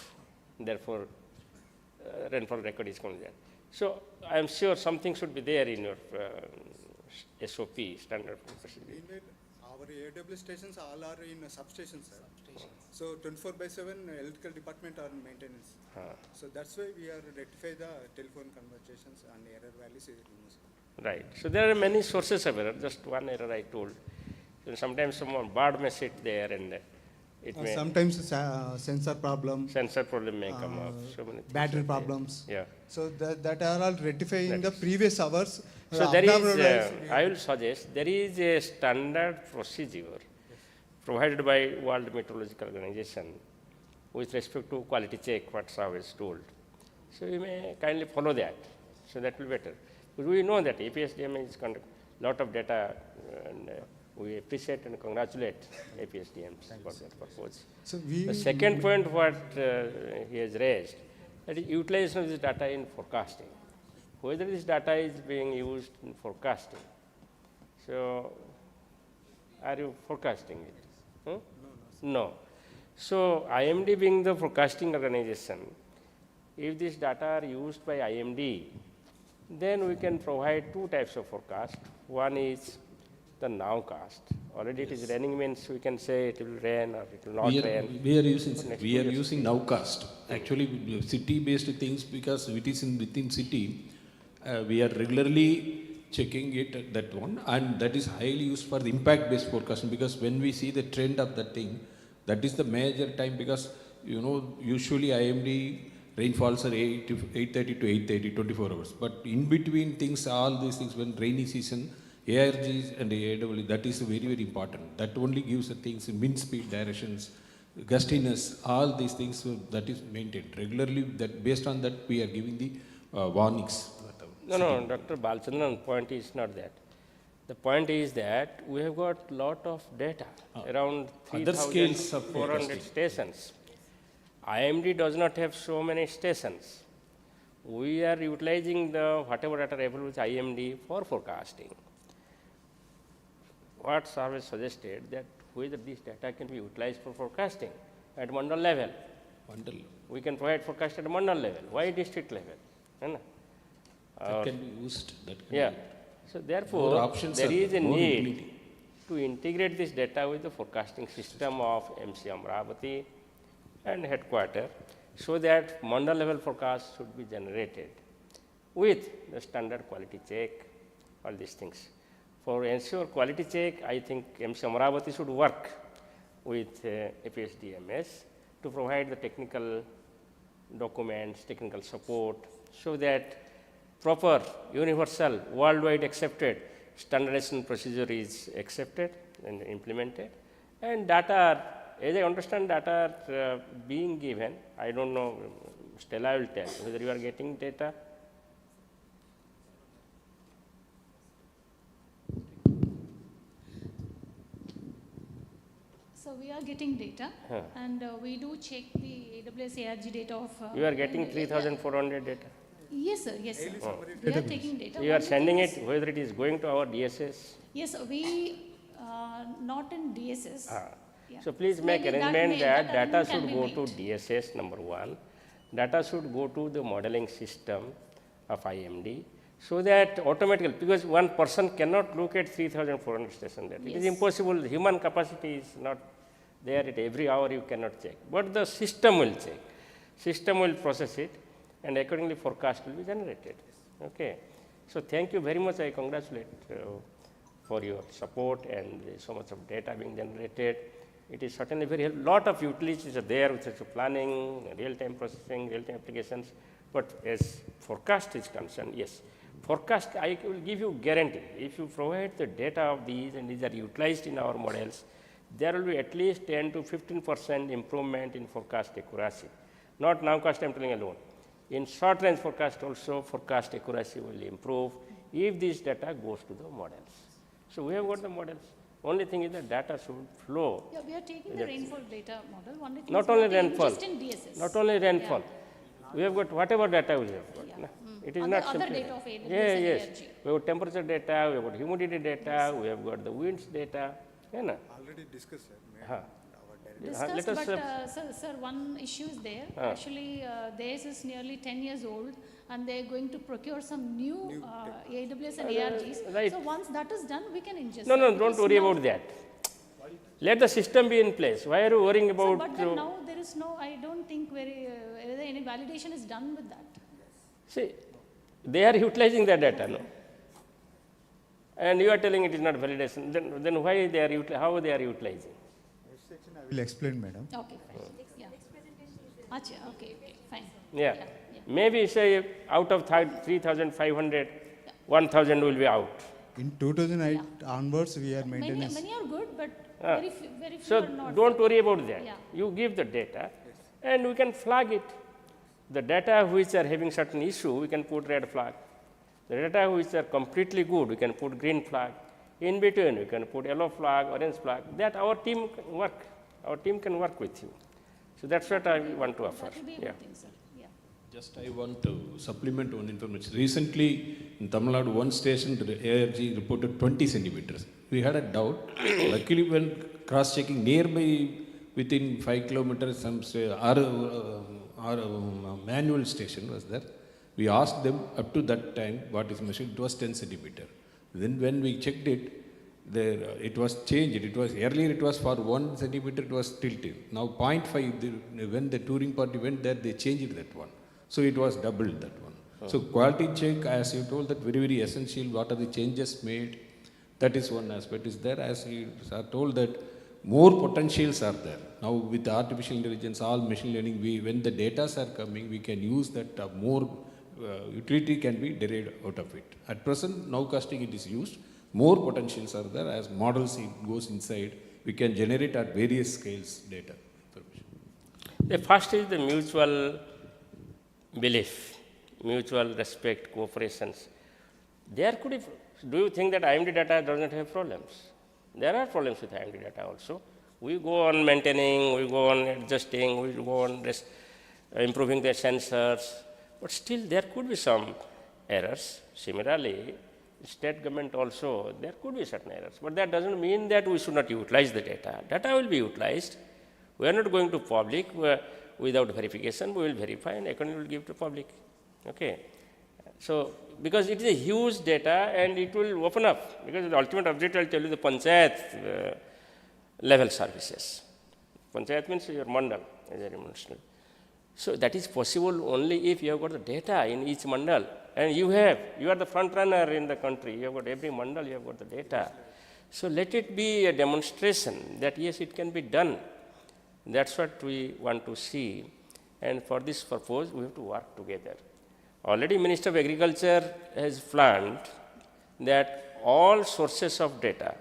therefore rainfall record is going there. So I am sure something should be there in your SOP, standard procedure. Our AW stations all are in substations, sir. So 24/7 electrical department are in maintenance. So that's why we are rectify the telephone conversations and error values is removed. Right. So there are many sources of error. Just one error I told. So sometimes someone bird may sit there and it may. Sometimes sensor problem. Sensor problem may come up. So many battery problems. Yeah. So that are all rectified in the previous hours. So there is, I will suggest, there is a standard procedure provided by World Meteorological Organization with respect to quality check, what Saab is told. So you may kindly follow that. So that will be better. But we know that APSDM is conducting a lot of data, and we appreciate and congratulate APSDMs for that purpose. So the second point what he has raised, that is utilization of this data in forecasting. Whether this data is being used in forecasting. So are you forecasting it? Hmm? No. So IMD being the forecasting organization, if this data are used by IMD, then we can provide 2 types of forecast. One is the nowcast. Already it is raining means we can say it will rain or it will not rain. We are using nowcast. Actually, city-based things, because it is within city, we are regularly checking it, that one, and that is highly used for the impact-based forecasting, because when we see the trend of that thing, that is the major time, because usually IMD rainfalls are 8:30 to 8:30, 24 hours. But in between things, all these things, when rainy season, ARGs and AW, that is very, very important. That only gives the things, wind speed, directions, gustiness, all these things, that is maintained regularly. That based on that, we are giving the warnings. Whatever. No, Dr. Balchandran, point is not that. The point is that we have got lot of data, around Other scales of 3,400 forecasting. stations. IMD does not have so many stations. We are utilizing the whatever data available with IMD for forecasting. What survey suggested that whether this data can be utilized for forecasting at mandal level. Mandal. We can provide forecast at mandal level. Why district level? That can be used. That can Yeah. be. So More therefore, options there are is a more need utility. to integrate this data with the forecasting system of MC Amravati and headquarter, so that mandal level forecast should be generated with the standard quality check, all these things. For ensure quality check, I think MC Amravati should work with APSDMS to provide the technical documents, technical support, so that proper, universal, worldwide accepted standardization procedure is accepted and implemented. And data are, as I understand, data are being given. I don't know, Stella will tell whether you are getting data. So we are getting data, and we do check the AWS ARG data of. You are getting 3,400 data. Yes, sir. Yes, sir. We are taking data. You are Only sending thing it, is- whether it is going to our DSS. Yes, sir. We not in DSS. Yeah. So please make Maybe that arrangement may- that that data arrangement can should be go to made. DSS, number one. Data should go to the modeling system of IMD, so that automatically, because one person cannot look at 3,400 station data. It is Yes. impossible. Human capacity is not there at every hour you cannot check. But the system will check. System will process it, and accordingly forecast will be generated. Okay. So thank you very much. I congratulate for your support and so much of data being generated. It is certainly very lot of utilities are there with respect to planning, real-time processing, real-time applications. But as forecast is concerned, yes, forecast I will give you guarantee. If you provide the data of these and these are utilized in our models, there will be at least 10 to 15% improvement in forecast accuracy. Not nowcast I am telling alone. In short range forecast also, forecast accuracy will improve if this data goes to the models. So we have got the models. Only thing is the data should flow. Yeah, we are taking the rainfall data model. Only thing Not is only we are rainfall. just in DSS. Not only rainfall. Yeah. We have got whatever data we have got. Yeah. No? It is Other- not other simply. data of AWS Yeah, and yes. ARG. We have temperature data, we have got humidity data, we have got the winds data. Yeah, no? Already discussed, sir. Discussed, let us, but sir, one issue is there. Actually, theirs is nearly 10 years old, and they're going to procure some new AWS and ARGs. right. So once that is done, we can ingest. No, it, don't because worry now- about that. Let the system be in place. Why are you worrying Sir, about? but then now there is no, I don't think whether any validation is done with that. See, they are utilizing the data, no? And you are telling it is not validation. Then why they are how they are utilizing? I will explain, madam. Okay, fine. Yeah. Acha, okay, fine. Yeah. Maybe say out of 3,500, 1,000 will be out. In 2008 onwards, we are maintenance. Many are good, but Ah. very few So are not. don't worry about that. Yeah. You give the data and we can flag it. The data which are having certain issue, we can put red flag. The data which are completely good, we can put green flag. In between, we can put yellow flag, orange flag. That our team can work. Our team can work with you. So that's what I want to offer. That will be a Yeah. good thing, sir. Yeah. Just I want to supplement one information. Recently, in Tamil Nadu, one station, the ARG reported 20 centimeters. We had a doubt. Luckily, when cross-checking nearby, within 5 kilometers, some our manual station was there. We asked them up to that time what is measured. It was 10 centimeter. Then when we checked it, there it was changed. It was earlier it was for 1 centimeter. It was tilted. Now 0.5. When the touring party went there, they changed that one. So it was doubled that one. So quality check, as you told, that very essential. What are the changes made? That is one aspect is there. As you are told that more potentials are there. Now with artificial intelligence, all machine learning, when the data are coming, we can use that more utility can be derived out of it. At present, now casting it is used. More potentials are there. As models it goes inside, we can generate at various scales data information. The first is the mutual belief. mutual respect, cooperations. There could be, do you think that IMD data does not have problems? There are problems with IMD data also. We go on maintaining, we go on adjusting, we go on improving the sensors, but still there could be some errors. Similarly, state government also, there could be certain errors, but that doesn't mean that we should not utilize the data. Data will be utilized. We are not going to public without verification. We will verify and accordingly will give to public. Okay. So, because it is a huge data and it will open up, because the ultimate objective I will tell you the panchayat level services. Panchayat means your mandal, as I mentioned. So, that is possible only if you have got the data in each mandal, and you are the front runner in the country, you have got every mandal, you have got the data. So, let it be a demonstration that yes, it can be done. That is what we want to see, and for this purpose we have to work together. Already Minister of Agriculture has planned that all sources of data,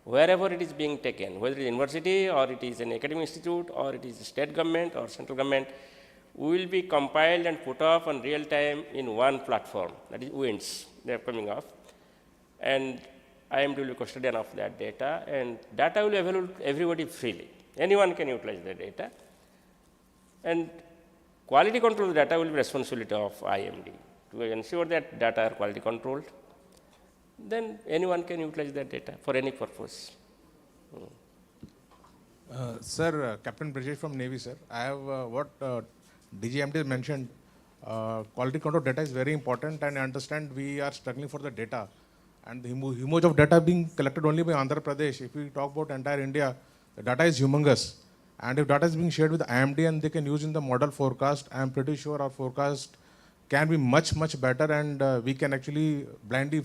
wherever it is being taken, whether it is university or it is an academic institute or it is state government or central government, will be compiled and put up on real time in one platform, that is WINDS, they are coming up. And IMD will be custodian of that data, and data will be available to everybody freely. Anyone can utilize the data. And quality control of the data will be responsibility of IMD to ensure that data are quality controlled. Then anyone can utilize that data for any purpose. Sir, Captain Brijesh from Navy, sir. I have what DGMD mentioned. Quality control data is very important, and I understand we are struggling for the data. And the huge of data being collected only by Andhra Pradesh. If we talk about entire India, the data is humongous. And if data is being shared with IMD and they can use in the model forecast, I am pretty sure our forecast can be much, much better, and we can actually blindly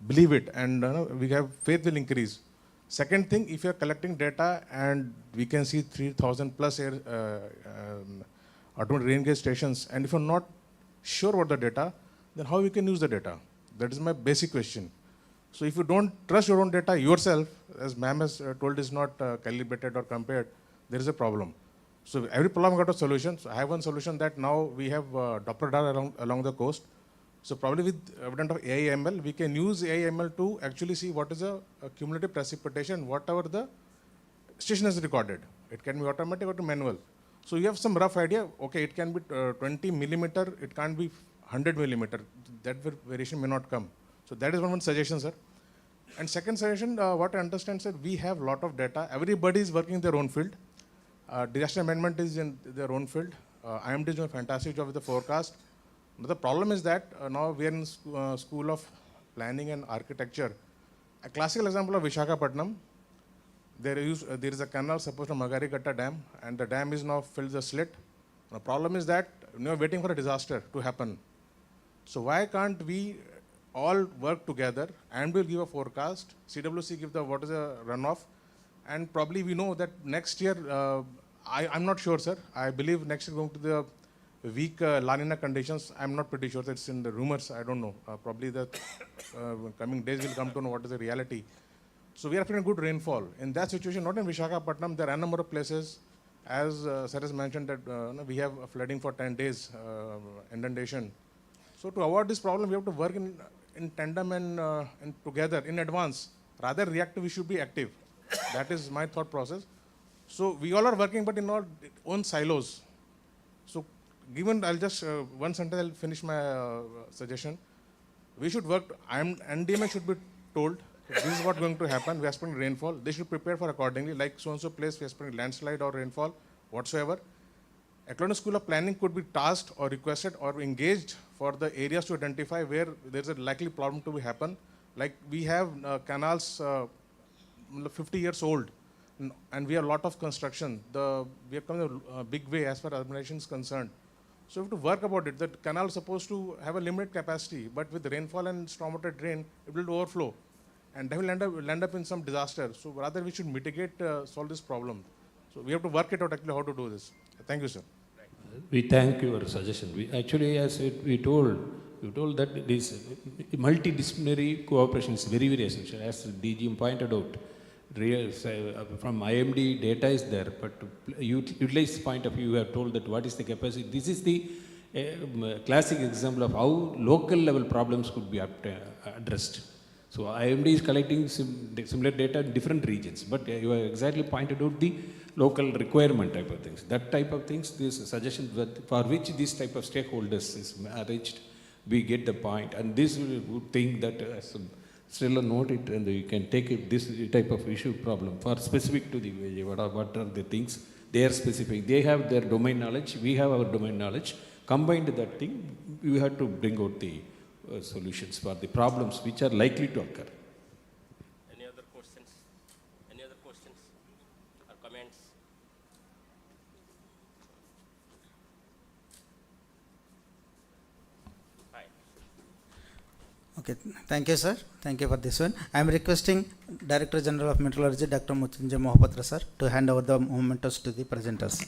believe it, and we have faith will increase. Second thing, if you are collecting data and we can see 3,000 plus automated rain gauge stations, and if you are not sure about the data, then how we can use the data? That is my basic question. So if you don't trust your own data yourself, as ma'am has told, is not calibrated or compared, there is a problem. So every problem got a solution. So I have one solution that now we have Doppler data along the coast. So probably with evidence of AI/ML, we can use AI/ML to actually see what is a cumulative precipitation, whatever the station has recorded. It can be automatic or manual. So you have some rough idea. Okay, it can be 20 millimeter. It can't be 100 millimeter. That variation may not come. So that is one suggestion, sir. And second suggestion, what I understand, sir, we have a lot of data. Everybody is working in their own field. Disaster management is in their own field. IMD is doing a fantastic job with the forecast. But the problem is that now we are in School of Planning and Architecture. A classical example of Visakhapatnam, there is a canal supposed to Magarikatta Dam, and the dam is now filled the slit. The problem is that we are waiting for a disaster to happen. So why can't we all work together, and we'll give a forecast, CWC give the what is the runoff, and probably we know that next year, I'm not sure, sir. I believe next year going to the weak La Nina conditions. I'm not pretty sure. That's in the rumors. I don't know. Probably the coming days will come to know what is the reality. So we are having a good rainfall. In that situation, not in Visakhapatnam, there are a number of places, as sir has mentioned, that we have flooding for 10 days, inundation. So to avoid this problem, we have to work in tandem and together in advance. Rather reactive, we should be active. That is my thought process. So we all are working, but in our own silos. So given, I'll just, one sentence, I'll finish my suggestion. We should work, NDMA should be told, this is what's going to happen, we are expecting rainfall. They should prepare for accordingly, like so-and-so place, we are expecting landslide or rainfall, whatsoever. Economic School of Planning could be tasked or requested or engaged for the areas to identify where there's a likely problem to happen. Like we have canals 50 years old, and we have a lot of construction. We have come a big way as far as urbanization is concerned. So we have to work about it. The canal is supposed to have a limited capacity, but with rainfall and stormwater drain, it will overflow, and then will land up in some disaster. So rather we should mitigate, solve this problem. So we have to work it out actually how to do this. Thank you, sir. We thank your suggestion. We actually, as we told that this multidisciplinary cooperation is very, very essential. As DG pointed out, from IMD data is there, but to utilize point of view, you have told that what is the capacity. This is the a classic example of how local level problems could be addressed. So IMD is collecting similar data in different regions, but you have exactly pointed out the local requirement type of things. That type of things, this suggestion for which this type of stakeholders is arranged, we get the point. And this would think that still note it, and you can take it, this type of issue problem for specific to the what are the things they are specific. They have their domain knowledge, we have our domain knowledge. Combined that thing, we have to bring out the solutions for the problems which are likely to occur. Any other questions? Any other questions or comments? Fine. Okay, thank you, sir. Thank you for this one. I am requesting Director General of Meteorology, Dr. Mrityunjay Mohapatra, sir, to hand over the mementos to the presenters.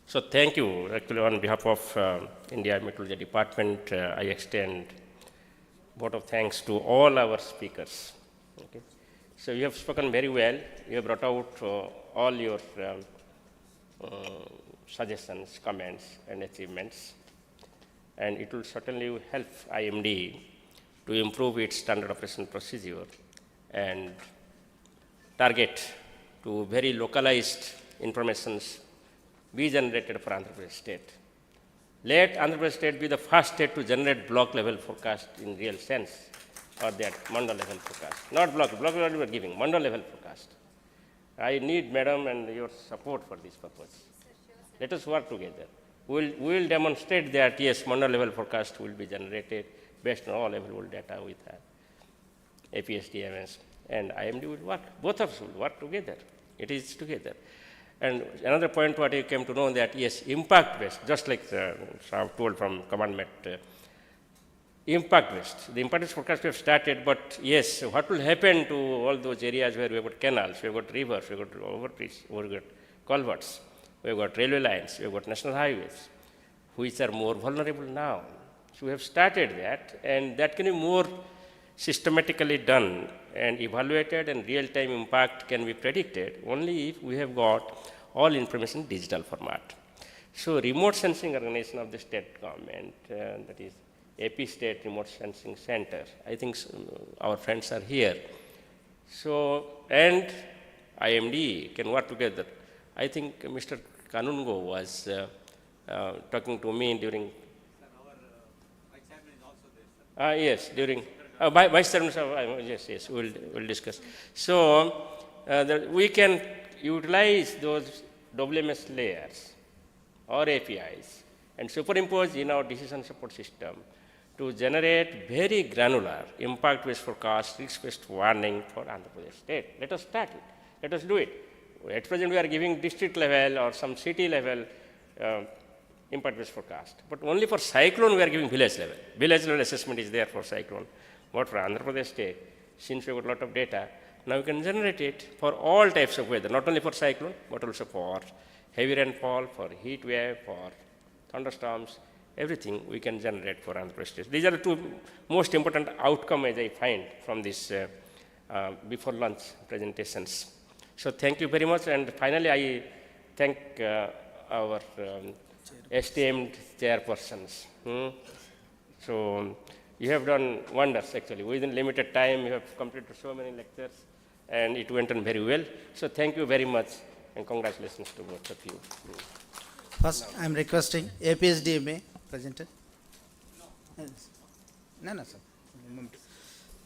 So thank you. Actually, on behalf of India Meteorology Department, I extend vote of thanks to all our speakers. Okay. So you have spoken very well. You have brought out all your suggestions, comments, and achievements, and it will certainly help IMD to improve its standard operation procedure and target to very localized informations be generated for Andhra Pradesh state. Let Andhra Pradesh state be the first state to generate block level forecast in real sense, or that mandal level forecast. Not block level we are giving, mandal level forecast. I need, madam, and your support for this purpose. Let us work together. We will demonstrate that, yes, mandal level forecast will be generated based on all available data with APSDMS, and IMD will work. Both of us will work together. It is together. And another point what you came to know that, yes, impact based, just like I've told from commandment, impact based. The impact based forecast we have started, but yes, what will happen to all those areas where we have got canals, we have got rivers, we have got overbridges, we have got culverts, we have got railway lines, we have got national highways, which are more vulnerable now. So we have started that, and that can be more systematically done and evaluated, and real-time impact can be predicted only if we have got all information in digital format. So remote sensing organization of the state government, that is AP State Remote Sensing Center, I think our friends are here. So, and IMD can work together. I think Mr. Kanungo was talking to me during. Yes, during. Vice Chairman, yes, we'll discuss. So, we can utilize those WMS layers or APIs and superimpose in our decision support system to generate very granular impact-based forecast, risk-based warning for Andhra Pradesh state. Let us start it. Let us do it. At present, we are giving district level or some city level impact-based forecast, but only for cyclone we are giving village level. Village level assessment is there for cyclone. But for Andhra Pradesh state, since we have got a lot of data, now we can generate it for all types of weather, not only for cyclone, but also for heavy rainfall, for heat wave, for thunderstorms, everything we can generate for Andhra Pradesh state. These are the two most important outcomes as I find from this before lunch presentations. So thank you very much, and finally I thank our esteemed chairpersons. So you have done wonders actually. Within limited time, you have completed so many lectures, and it went on very well. So thank you very much, and congratulations to both of you. First, I am requesting APSDMA presented. No, sir.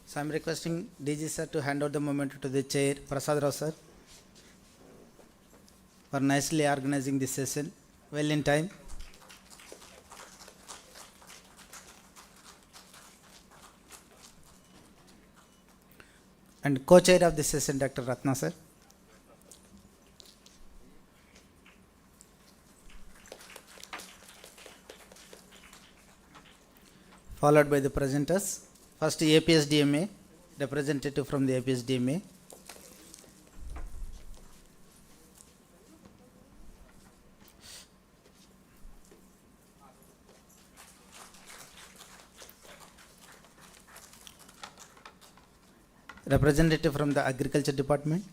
So I am requesting DG sir to hand over the memento to the chair, Prasad Rao sir, for nicely organizing this session well in time. And co-chair of this session, Dr. Ratna sir. Followed by the presenters. First APSDMA, representative from the APSDMA. Representative from the Agriculture Department.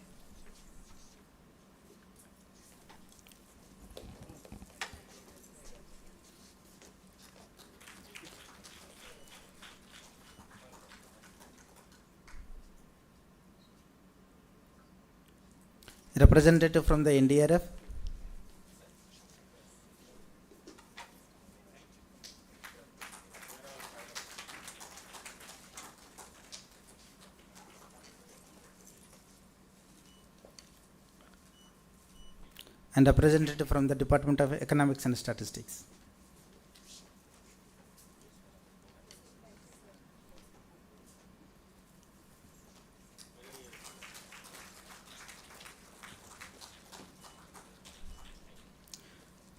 Representative from the NDRF. And representative from the Department of Economics and Statistics.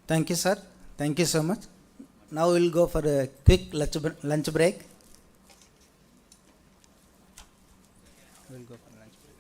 Thank you, sir. Thank you so much. Now we will go for a quick lunch break. We'll go for lunch break.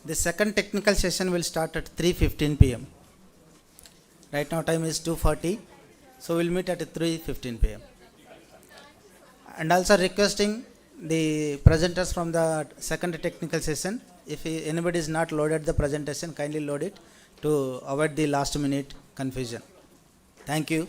The second technical session will start at 3:15 p.m. Right now time is 2:40, so we'll meet at 3:15 p.m. And also requesting the presenters from the second technical session, if anybody is not loaded the presentation, kindly load it to avoid the last minute confusion. Thank you.